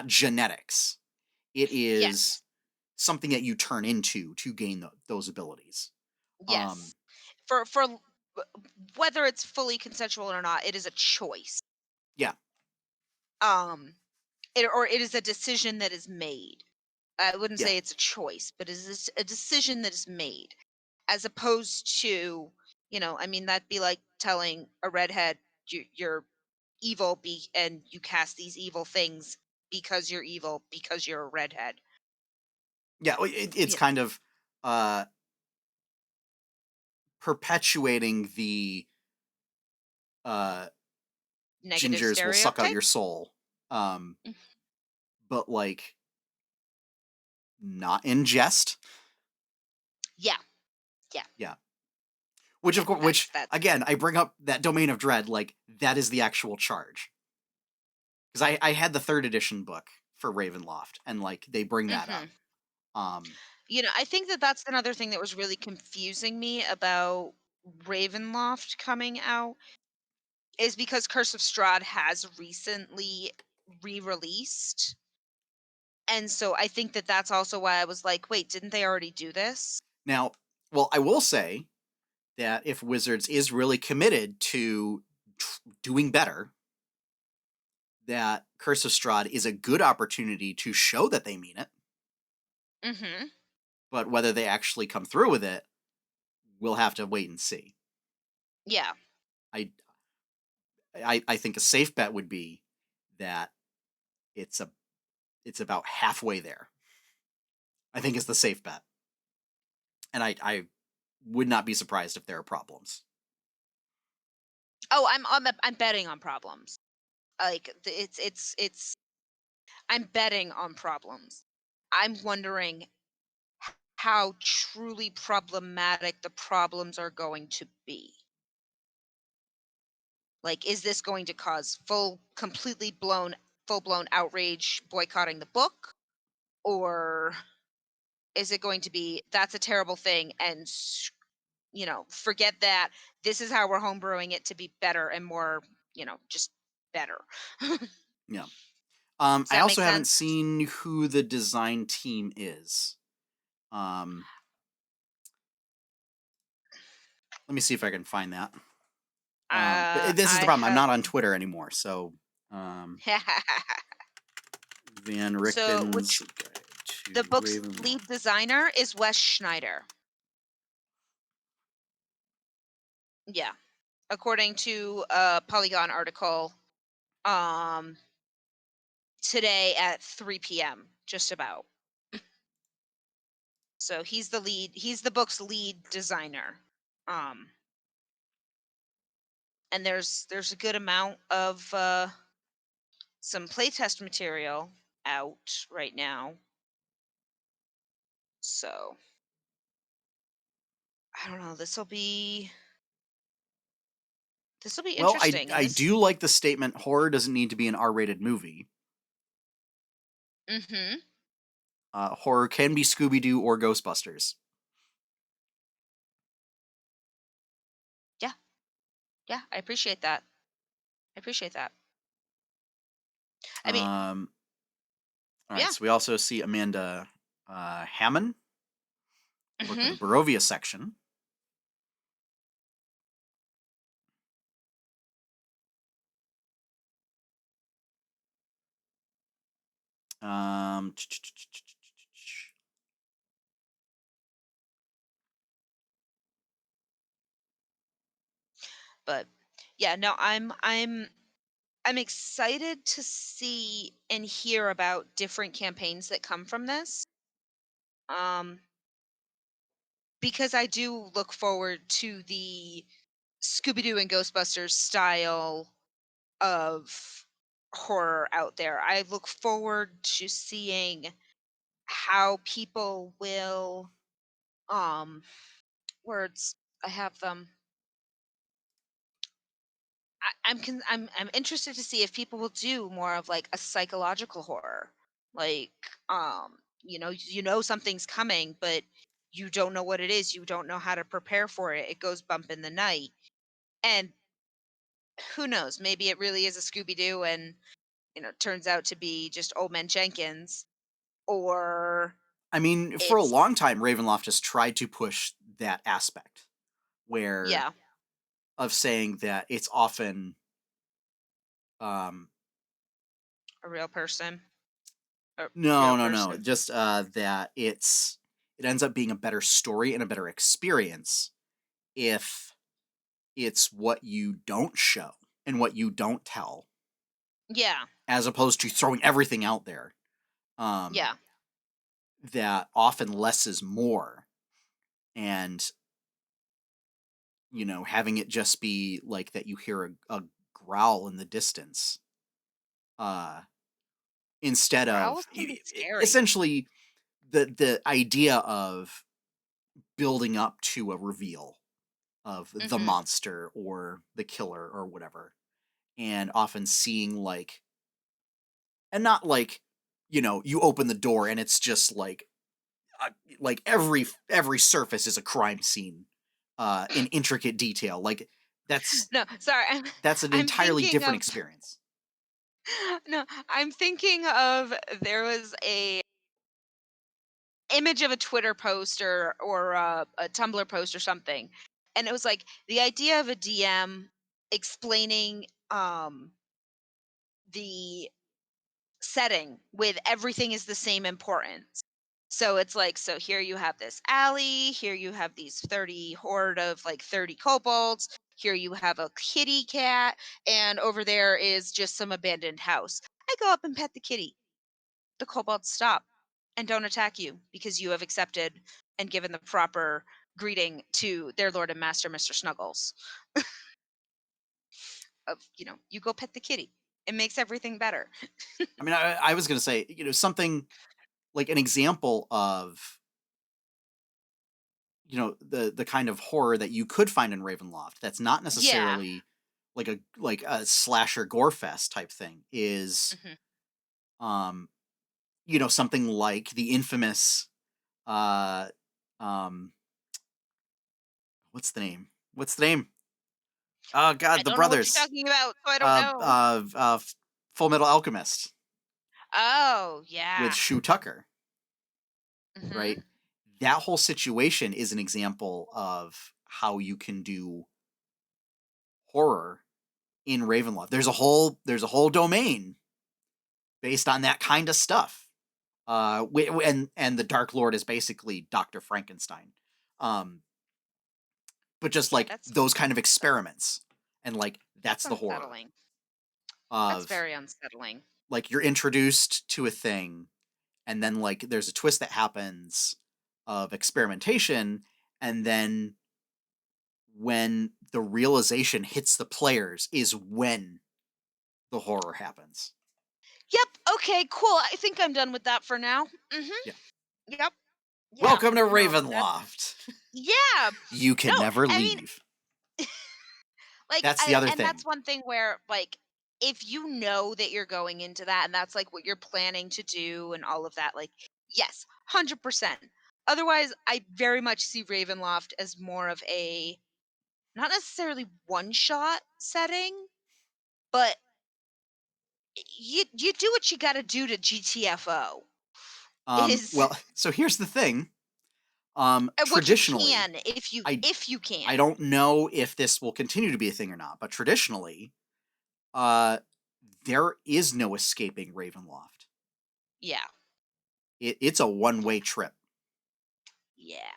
genetics. It is yes, something that you turn into to gain those abilities. Um, yes. For whether it's fully consensual or not, it is a choice. yeah, Um, or it is a decision that is made. I wouldn't yeah, say it's a choice, but it is a decision that is made, as opposed to, I mean, that'd be like telling a redhead you're evil and you cast these evil things because you're evil because you're a redhead. yeah. It's Yeah, kind of uh, perpetuating the uh, negative gingers will suck out stereotype. your soul, um, Mm, but like not in jest. yeah, yeah, Yeah. Which yeah. of course, That's again, I bring up that Domain of Dread, like that is the actual charge. Because I had the third edition book for Ravenloft, and like they bring that up. hmm Um, I think that that's another thing that was really confusing me about Ravenloft coming out is because Curse of Strahd has recently re-released. And so I think that that's also why I was like, wait, didn't they already do this? Now, well, I will say that if Wizards is really committed to doing better, that Curse of Strahd is a good opportunity to show that they mean it. Mhm. But whether they actually come through with it, we'll have to wait and see. Yeah. I I think a safe bet would be that it's a it's about halfway there. I think is the safe bet, and I would not be surprised if there are problems. Oh, I'm betting on problems. Like it's I'm betting on problems. I'm wondering how truly problematic the problems are going to be. Like, is this going to cause full blown outrage boycotting the book? Or is it going to be that's a terrible thing and forget that. This is how we're homebrewing it to be better and more, just better. Does Yeah. I that make also haven't sense? seen who the design team is. Um, Let me see if I can find that. But this is the I problem. I'm have not on Twitter anymore, so Van so Richten's which Guide the to book's lead Ravenloft. designer is Wes Schneider. Yeah, according to a Polygon article, um, today at 3 p.m. Just about. So he's the lead. He's the book's lead designer. Um, and there's a good amount of some playtest material out right now. So I don't know. This will be Well, interesting. And I this. do like the statement horror doesn't need to be an R-rated movie. Mm-hmm. Horror can be Scooby-Doo or Ghostbusters. Yeah, yeah. I appreciate that. I appreciate that. I mean, Um, all right, yeah. so we also see Amanda Hammond work with Mm-hmm. the Barovia section. Um, But yeah, no, I'm excited to see and hear about different campaigns that come from this. Um, because I do look forward to the Scooby Doo and Ghostbusters style of horror out there. I look forward to seeing how people will um words I have them. I'm interested to see if people will do more of like a psychological horror. Like something's coming, but You don't know what it is. You don't know how to prepare for it. It goes bump in the night. And who knows? Maybe it really is a Scooby Doo and, turns out to be just Old Man Jenkins. Or I mean, for a it's, long time, Ravenloft has tried to push that aspect where yeah, of saying that it's often um a real person, a real no, person. just that it ends up being a better story and a better experience if it's what you don't show and what you don't tell, Yeah, as opposed to throwing everything out there. yeah. That often less is more, and having it just be like that you hear a growl in the distance, uh, instead of Growls can be scary. essentially the idea of building up to a reveal of the Hmm. monster or the killer or whatever, and often seeing like, and not like, you open the door and it's just like every surface is a crime scene, in intricate detail. Like that's No, sorry. that's an I'm entirely thinking different of experience. no, I'm thinking of there was a image of a Twitter post or a Tumblr post or something, and it was like the idea of a DM explaining the setting with everything is the same importance. So it's like, so here you have this alley, here you have these 30 horde of like 30 kobolds, here you have a kitty cat, and over there is just some abandoned house. I go up and pet the kitty. The kobolds stop and don't attack you because you have accepted and given the proper greeting to their lord and master, Mr. Snuggles. Of, you go pet the kitty. It makes everything better. I mean, I was gonna say, something like an example of the kind of horror that you could find in Ravenloft that's not Yeah. necessarily like a slasher gore fest type thing is Hmm. um something like the infamous uh um what's the name, oh I god, the don't know what you're brothers, talking about, so I don't uh know. uh uh Full Metal Alchemist Oh, with yeah. Shu Tucker, right? Mhm. That whole situation is an example of how you can do horror in Ravenloft. There's a whole domain based on that kind of stuff. And the Dark Lord is basically Dr. Frankenstein. Um, but just Yeah, like that's those kind of experiments, and like that's that's the horror unsettling. That's of very unsettling. like you're introduced to a thing, and then like there's a twist that happens of experimentation, and then when the realization hits the players is when the horror happens. Yep, okay, cool. I think I'm done with that for now. Mhm. Yeah. Yep. Yeah. Welcome to No, that's Ravenloft. yeah. You No, can never I mean, leave. like That's the other and thing. that's one thing where like if you know that you're going into that and that's like what you're planning to do and all of that, like yes, 100%. Otherwise, I very much see Ravenloft as more of a not necessarily one shot setting, but you do what you got to do to GTFO is Well, so here's the thing. what you Traditionally, can if you I if you I can. don't know if this will continue to be a thing or not, but traditionally, uh, there is no escaping Ravenloft. Yeah. It's a Yeah. one-way trip. Yeah.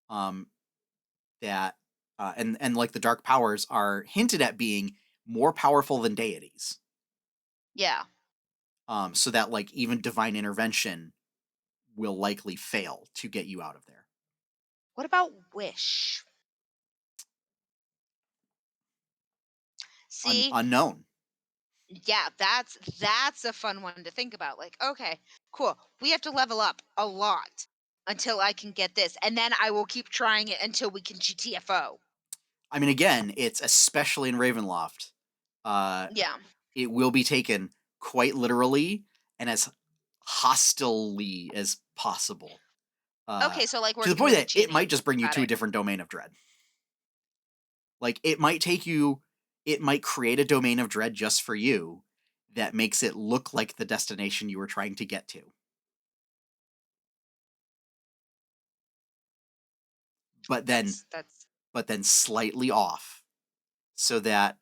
Um, that and like the dark powers are hinted at being more powerful than deities. Yeah. So that like even divine intervention will likely fail to get you out of there. What about Wish? See, Unknown. yeah, that's a fun one to think about. Like, okay, cool. We have to level up a lot until I can get this, and then I will keep trying it until we can GTFO. I mean, again, it's especially in Ravenloft. Uh, Yeah. it will be taken quite literally and as hostilely as possible. Uh, Okay, so like to the working point with a that it genie. might just bring you Got to a it. different domain of dread. Like it might create a domain of dread just for you that makes it look like the destination you were trying to get to. But then That's slightly off so that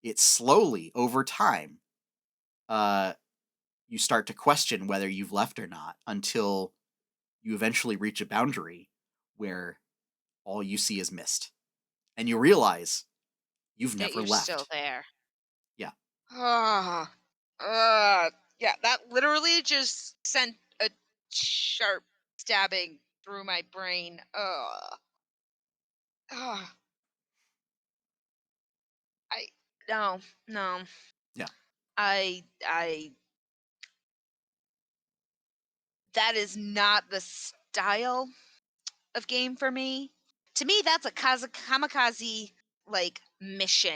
it slowly over time uh you start to question whether you've left or not until you eventually reach a boundary where all you see is mist and you realize you've that never you're still left. there. Yeah. Ah, yeah, that literally just sent a sharp stabbing through my brain. Ugh. I no, no. Yeah. I that is not the style of game for me. To me, that's a kamikaze like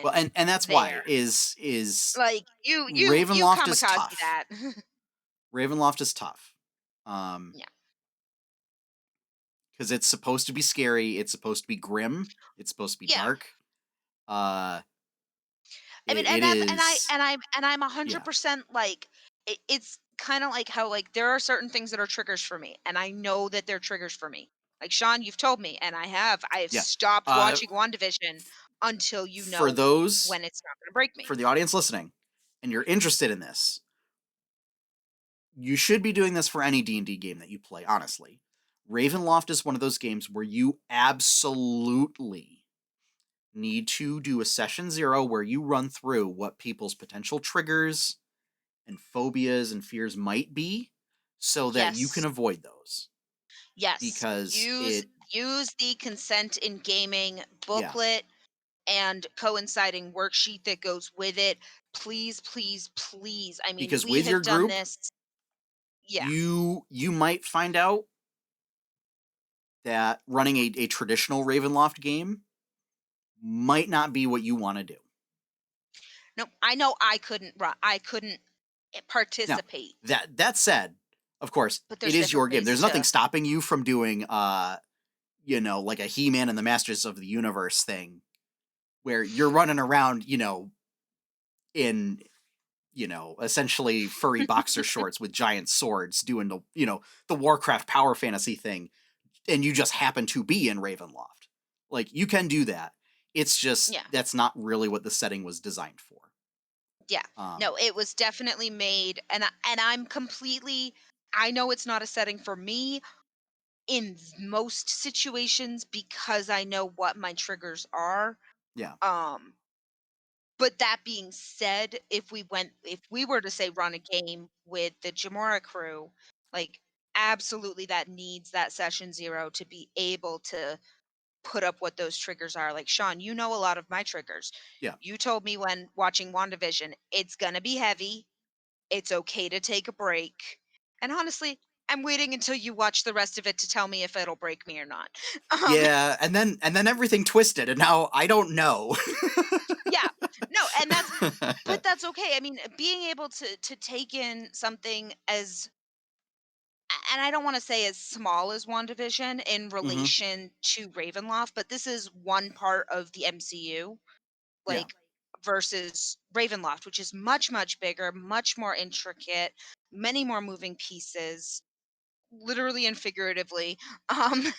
Well, mission and that's why there. is Like you Ravenloft is kamikaze tough. that. Ravenloft is tough. Um Yeah. because it's supposed to be scary, it's supposed to be grim, it's supposed to be Yeah. dark. Uh I mean, it is and I'm yeah. 100% like it's kind of like how like there are certain things that are triggers for me, and I know that they're triggers for me. Like Sean, you've told me, and I have Yeah. stopped Uh watching WandaVision until you for know those when it's not going to break for me. the audience listening and you're interested in this, you should be doing this for any D&D game that you play, honestly. Ravenloft is one of those games where you absolutely need to do a session 0 where you run through what people's potential triggers and phobias and fears might be so that you can Yes, avoid those yes. because it Use the consent in gaming yeah, booklet and coinciding worksheet that goes with it. Please, please, please. I mean, because we with your have done group, this. Yeah. you might find out that running a traditional Ravenloft game might not be what you want to do. No, I know I couldn't run. I couldn't Now, participate, that said, of course, but it there's is different your game. ways There's nothing to. stopping you from doing like a He-Man and the Masters of the Universe thing where you're running around, in, essentially furry boxer shorts with giant swords doing the Warcraft power fantasy thing and you just happen to be in Ravenloft. Like you can do that. It's just Yeah, that's not really what the setting was designed for. yeah. Um No, it was definitely made, and I'm completely. I know it's not a setting for me in most situations because I know what my triggers are. yeah. Um, but that being said, if we were to say run a game with the Jamora crew, like absolutely that needs that session 0 to be able to put up what those triggers are. Like Sean, you know a lot of my triggers. Yeah. You told me when watching WandaVision, it's gonna be heavy. It's okay to take a break. And honestly, I'm waiting until you watch the rest of it to tell me if it'll break me or not. Um, Yeah, and then everything twisted and now I don't know. yeah, no, and but that's okay. I mean, being able to take in something as and I don't want to say as small as WandaVision in Mhm. relation to Ravenloft, but this is one part of the MCU, Yeah. like versus Ravenloft, which is much, much bigger, much more intricate, many more moving pieces, literally and figuratively. Um,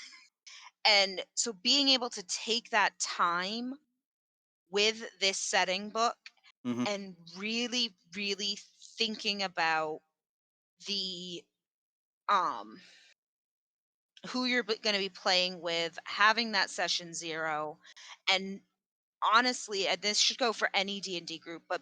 and so being able to take that time with this setting book Mhm. and really, really thinking about the um who you're going to be playing with, having that session 0, and honestly, and this should go for any D&D group, but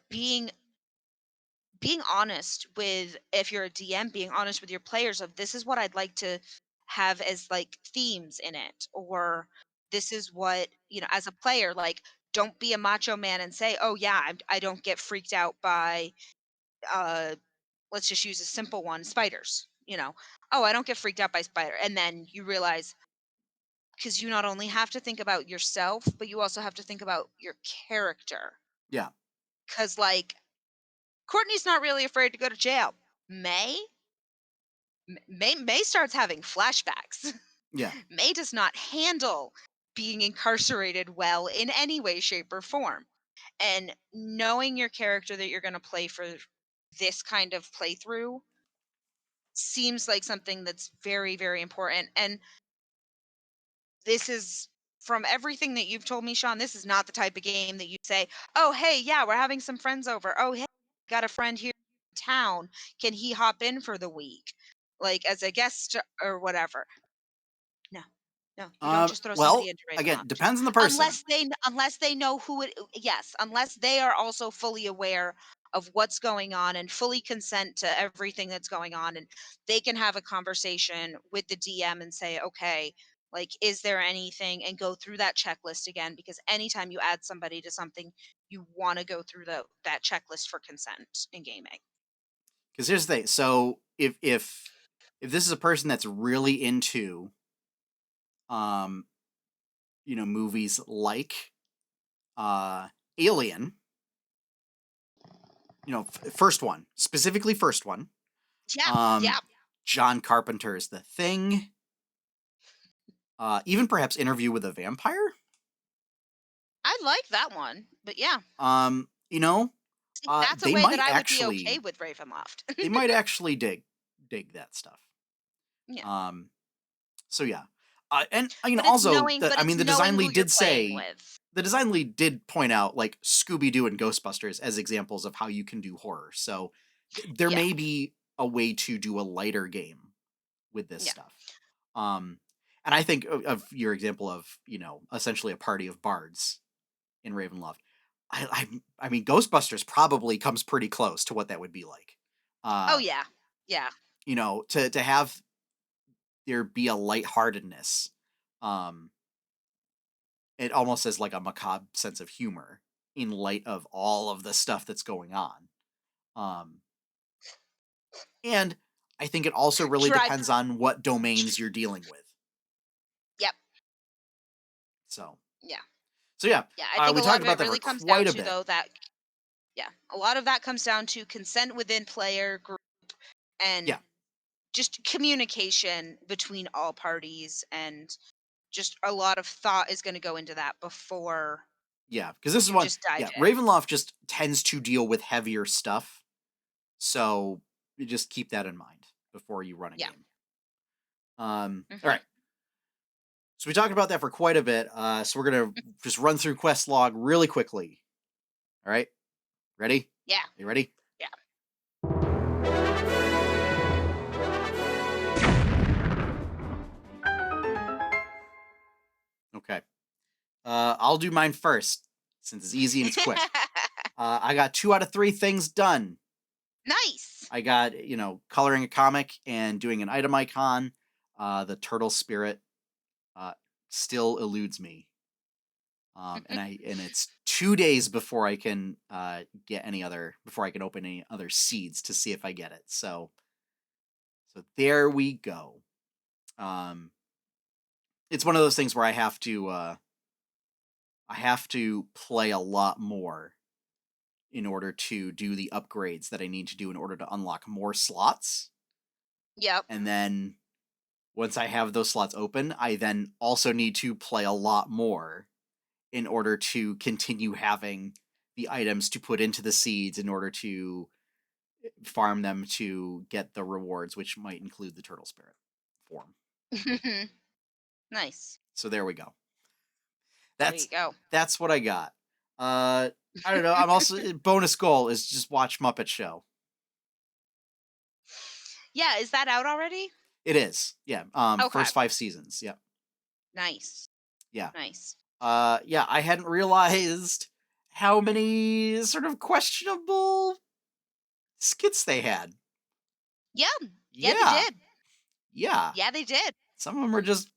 being honest with, if you're a DM, being honest with your players of this is what I'd like to have as like themes in it, or this is what, as a player, like don't be a macho man and say, oh yeah, I don't get freaked out by uh let's just use a simple one, spiders. Oh, I don't get freaked out by spider, and then you realize, because you not only have to think about yourself, but you also have to think about your character. Yeah. Because, like, Courtney's not really afraid to go to jail. May starts having flashbacks. Yeah. May does not handle being incarcerated well in any way, shape, or form. And knowing your character that you're going to play for this kind of playthrough seems like something that's very, very important. And this is from everything that you've told me, Sean, this is not the type of game that you say, oh, hey, yeah, we're having some friends over. Oh, hey, got a friend here in town. Can he hop in for the week? Like as a guest or whatever. No, no, you don't just throw somebody Well, into again, Ravenloft. depends on the person. Unless they know who it yes, unless they are also fully aware of what's going on and fully consent to everything that's going on, and they can have a conversation with the DM and say, "Okay, like is there anything?" and go through that checklist again, because anytime you add somebody to something, you want to go through that checklist for consent in gaming. Because here's the thing. So if this is a person that's really into um movies like uh Alien, first one, specifically first one, Yeah, um yeah. John Carpenter's The Thing, even perhaps Interview with a Vampire. I like that one, but yeah. Um, you know, See, that's a they way that might I would be okay actually with Ravenloft. they might actually dig that stuff. Yeah. Um, so yeah, and also But it's the knowing design who lead you're did playing say with. the design lead did point out like Scooby Doo and Ghostbusters as examples of how you can do horror. So there Yeah, may be a way to do a lighter game with this yeah. stuff. Um, and I think of your example of essentially a party of bards in Ravenloft. I mean, Ghostbusters probably comes pretty close to what that would be like. Oh, Uh, yeah. Yeah. to have there be a lightheartedness, um, it almost has like a macabre sense of humor in light of all of the stuff that's going on. Um, and I think it also really Drive depends on what domains you're dealing with. Yep. So, Yeah. so yeah, Yeah, I think we a lot talked of about it that for really comes down quite a to, bit. though, that yeah, a lot of that comes down to consent within player group and Yeah, just communication between all parties, and just a lot of thought is gonna go into that before yeah, because this is you one. just dive Yeah, in. Ravenloft just tends to deal with heavier stuff, so you just keep that in mind before you run a Yeah. game. All Mhm. right. So we talked about that for quite a bit. So we're gonna just run through quest log really quickly. All right, ready? Yeah. You ready? Yeah. Okay. I'll do mine first since it's easy and it's quick. I got 2 out of 3 things done. Nice. I got coloring a comic and doing an item icon. The turtle spirit uh, still eludes me. And it's 2 days before I can before I can open any other seeds to see if I get it. So there we go. Um, it's one of those things where I have to play a lot more in order to do the upgrades that I need to do in order to unlock more slots. Yep. And then once I have those slots open, I then also need to play a lot more in order to continue having the items to put into the seeds in order to farm them to get the rewards, which might include the turtle spirit form. Nice. So there we go. There you That's go. that's what I got. I don't know. I'm also bonus goal is just watch Muppet Show. Yeah, is that out already? It is. Yeah. Okay. First 5 seasons. Yeah. Nice. Yeah. Nice. Yeah, I hadn't realized how many sort of questionable skits they had. Yeah. Yeah, they Yeah. did. Yeah. Yeah, they did. Some of them are just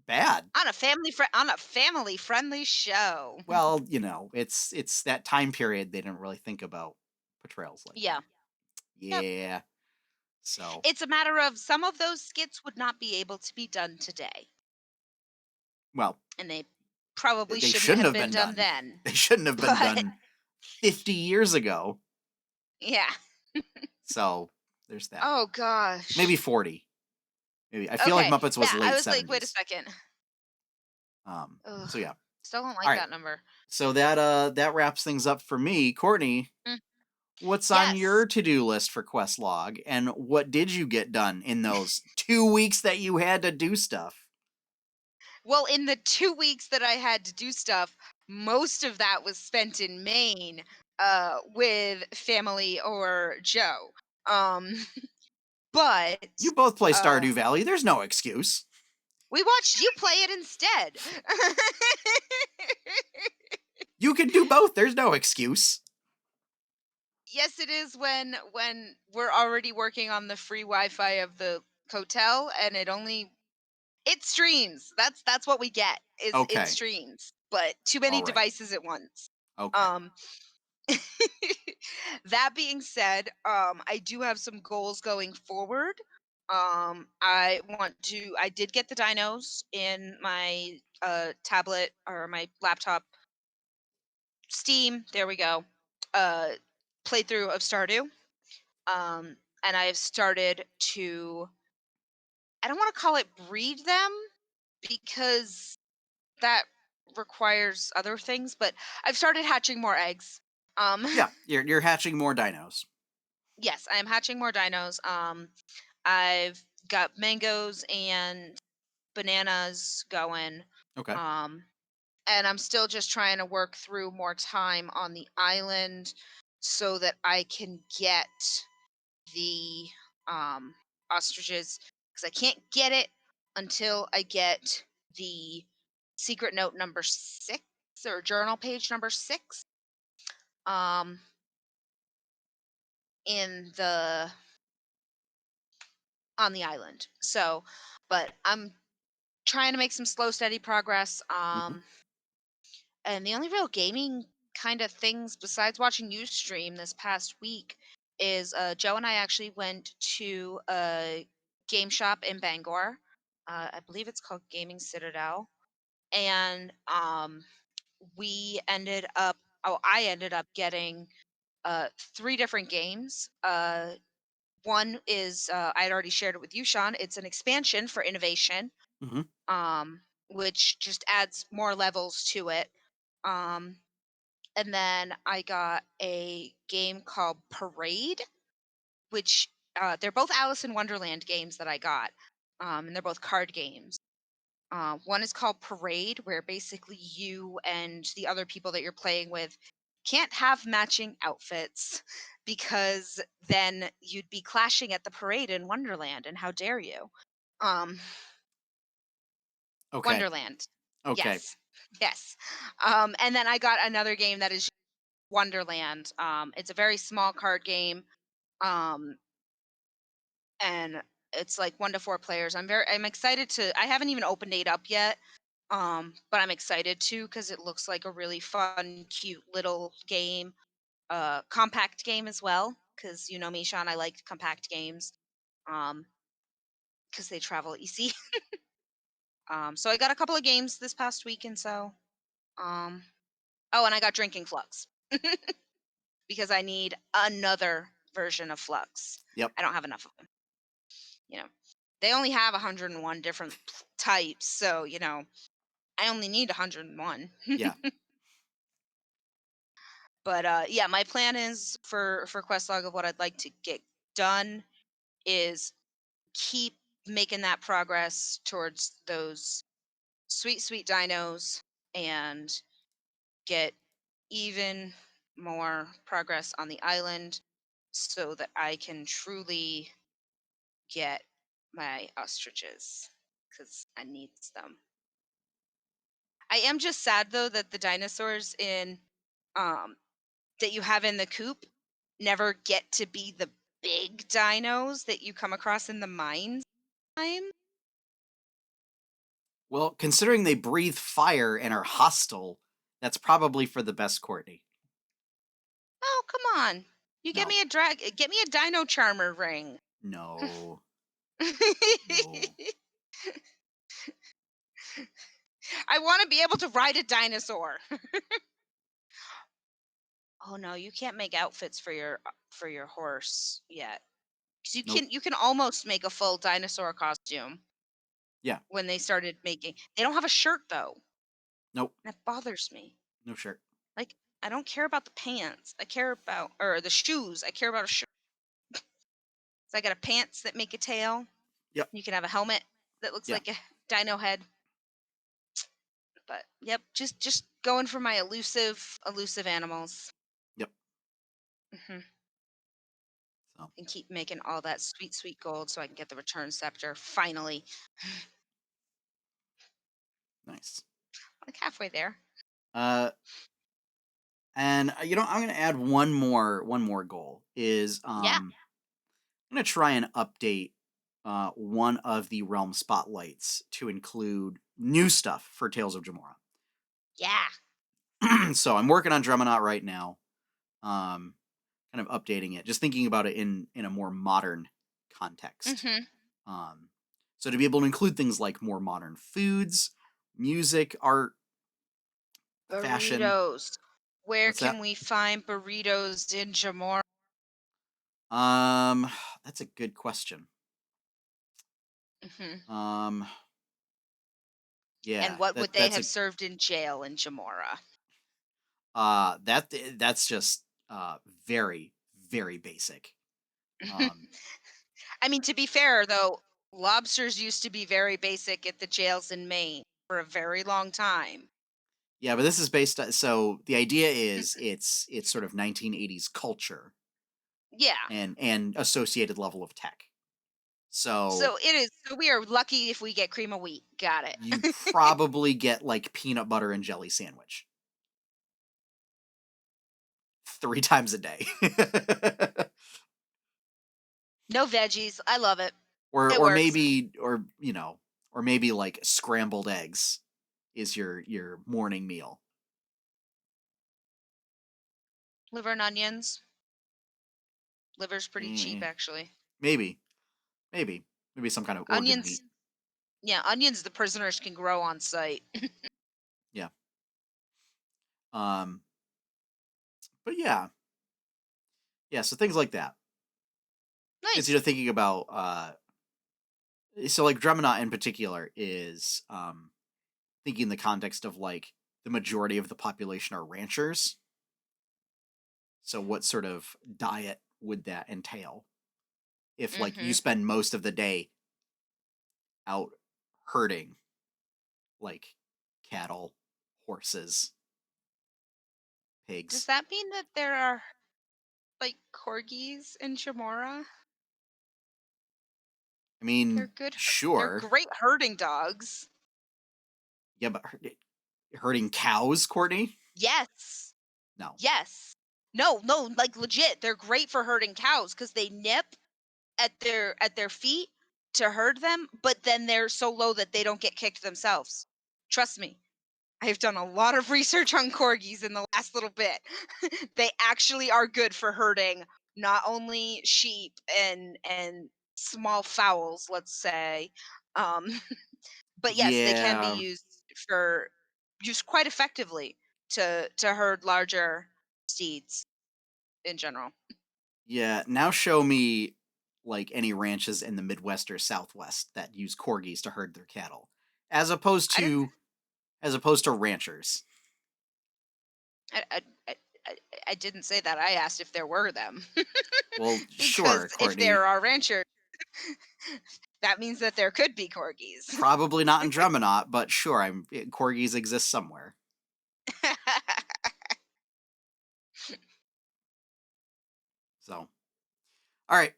bad. On a family friendly show. Well, it's that time period they didn't really think about portrayals like Yeah. that. Yep. Yeah. So, It's a matter of some of those skits would not be able to be done today, well, and they probably they shouldn't shouldn't have have been been done done. then. They shouldn't have been But done 50 years ago. yeah. So, there's that. Oh gosh. Maybe 40. Maybe I feel like Okay. Muppets was Yeah, I late was like, wait a 70s. second. Ugh, So yeah. still don't All like right. that number. So that wraps things up for me. Courtney, Mm, what's on yes. your to-do list for Questlog, and what did you get done in those 2 weeks that you had to do stuff? Well, in the 2 weeks that I had to do stuff, most of that was spent in Maine, with family or Joe. Um, but You both play uh, Stardew Valley. There's no excuse. we watched you play it instead. You can do both. There's no excuse. Yes, it is when we're already working on the free Wi-Fi of the hotel, and it streams. That's what we get is it Okay. streams, but too many All right. devices at once. Okay. Um, that being said, I do have some goals going forward. I did get the dinos in my tablet or my laptop. Steam, there we go. Uh, Playthrough of Stardew. And I've started to, I don't want to call it breed them because that requires other things, but I've started hatching more eggs. Um, Yeah, you're hatching more dinos. yes, I am hatching more dinos. I've got mangoes and bananas going. Okay. Um, and I'm still just trying to work through more time on the island so that I can get the ostriches because I can't get it until I get the secret note number 6 or journal page number 6 um in the on the island. So, but I'm trying to make some slow steady progress. Hmm. And the only real gaming kind of things besides watching you stream this past week is Joe and I actually went to a game shop in Bangor. I believe it's called Gaming Citadel. And we ended up, oh, I ended up getting 3 different games. One is, I had already shared it with you, Sean. It's an expansion for innovation, Hmm. which just adds more levels to it. Um, and then I got a game called Parade, which they're both Alice in Wonderland games that I got, and they're both card games. One is called Parade, where basically you and the other people that you're playing with can't have matching outfits because then you'd be clashing at the parade in Wonderland, and how dare you? Um, Okay. Wonderland, Okay. yes, yes. And then I got another game that is Wonderland. It's a very small card game, um, and it's like 1 to 4 players. I'm excited to. I haven't even opened it up yet, but I'm excited to because it looks like a really fun, cute little game. Compact game as well because you know me, Sean. I like compact games, um, because they travel easy. So I got a couple of games this past week, and so um, oh, and I got Drinking Flux because I need another version of Flux. Yep. I don't have enough of them. You know, they only have 101 different types, so I only need 101. Yeah. But yeah, my plan is for Questlog of what I'd like to get done is keep making that progress towards those sweet sweet dinos and get even more progress on the island so that I can truly get my ostriches because I need them. I am just sad though that the dinosaurs in um that you have in the coop never get to be the big dinos that you come across in the mines. Time. Well, considering they breathe fire and are hostile, that's probably for the best, Courtney. Oh, come on. You No. get me a dino charmer ring. No. No. I want to be able to ride a dinosaur. Oh no, you can't make outfits for your horse yet. 'Cause Nope. you can almost make a full dinosaur costume Yeah. when they started making. They don't have a shirt though. Nope. That bothers me. No shirt. Like, I don't care about the pants. I care about or the shoes. I care about a shirt. So I got a pants that make a tail. Yep. You can have a helmet that looks Yeah. like a dino head. But yep, just going for my elusive animals. Yep. Hmm. So And keep making all that sweet gold so I can get the return scepter finally. nice. Like halfway there. Uh, and I'm gonna add one more goal is Yeah. I'm gonna try and update one of the realm spotlights to include new stuff for Tales of Jamora. Yeah. So I'm working on Dreminaut right now. Um, kind of updating it, just thinking about it in a more modern context. Mhm. Um, so to be able to include things like more modern foods, music, art, fashion. Burritos. Where What's that? can we find burritos in Jamor? Um, that's a good question. Mhm. Um, And yeah, what that would they that's have served in jail in Jamora? that's just very very basic. Um, I mean, to be fair though, lobsters used to be very basic at the jails in Maine for a very long time. yeah, but this is based on, so the idea is it's sort of 1980s culture Yeah. and associated level of tech. So So it is. So we are lucky if we get cream of wheat. Got you it. probably get like peanut butter and jelly sandwich 3 times a day. No veggies. I love it. or It or works. maybe or maybe like scrambled eggs is your morning meal. Liver and onions. Liver's pretty cheap, Eh, actually. maybe maybe maybe some kind of organ meat. Onions. Yeah, onions the prisoners can grow on site. Yeah. Um but yeah, so things like that. It's Nice. thinking about so like Dreminaut in particular is thinking in the context of like the majority of the population are ranchers. So what sort of diet would that entail if like you Mm-hmm. spend most of the day out herding like cattle, horses, Does pigs? that mean that there are like corgis in Chamora? I They're mean, good. They're sure. great herding dogs. Yeah, but herding cows, Courtney? Yes. No. Yes. No, no, like legit. They're great for herding cows because they nip at their feet to herd them, but then they're so low that they don't get kicked themselves. Trust me. I've done a lot of research on corgis in the last little bit. They actually are good for herding not only sheep and small fowls, let's say, um, but yes, they can be Yeah. for used quite effectively to herd larger steeds in general. Yeah. Now show me like any ranches in the Midwest or Southwest that use corgis to herd their cattle. As opposed I didn't. to as opposed to ranchers. I, I, I, I I didn't say that. I asked if there were them. Well, Because sure, if there Courtney. are ranchers, that means that there could be corgis. Probably not in Dreminaut, but sure, corgis exist somewhere. So, all right.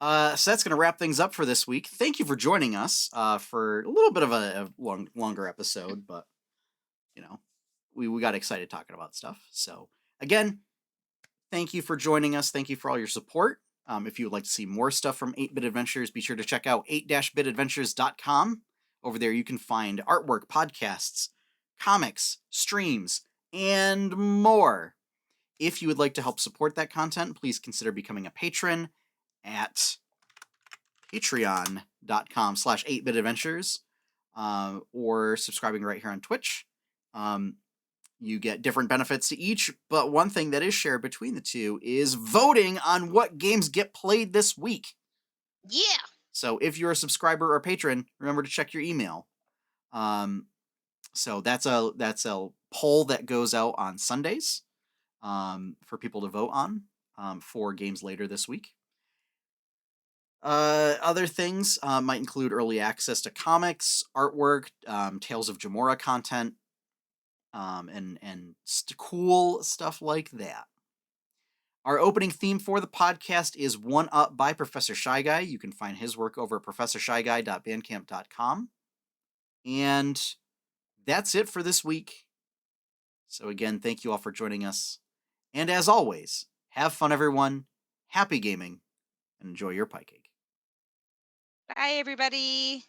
So that's going to wrap things up for this week. Thank you for joining us for a little bit of a longer episode, but you know, we got excited talking about stuff. So again, thank you for joining us. Thank you for all your support. If you would like to see more stuff from 8-Bit Adventures, be sure to check out 8-bitadventures.com. Over there, you can find artwork, podcasts, comics, streams, and more. If you would like to help support that content, please consider becoming a patron at patreon.com/8bitadventures or subscribing right here on Twitch. You get different benefits to each, but one thing that is shared between the two is voting on what games get played this week. Yeah. So if you're a subscriber or patron, remember to check your email. So that's a poll that goes out on Sundays for people to vote on for games later this week. Other things might include early access to comics, artwork, Tales of Jamora content, and cool stuff like that. Our opening theme for the podcast is One Up by Professor Shy Guy. You can find his work over at professorshyguy.bandcamp.com. And that's it for this week. So again, thank you all for joining us. And as always, have fun, everyone. Happy gaming, and enjoy your pie cake. Bye, everybody.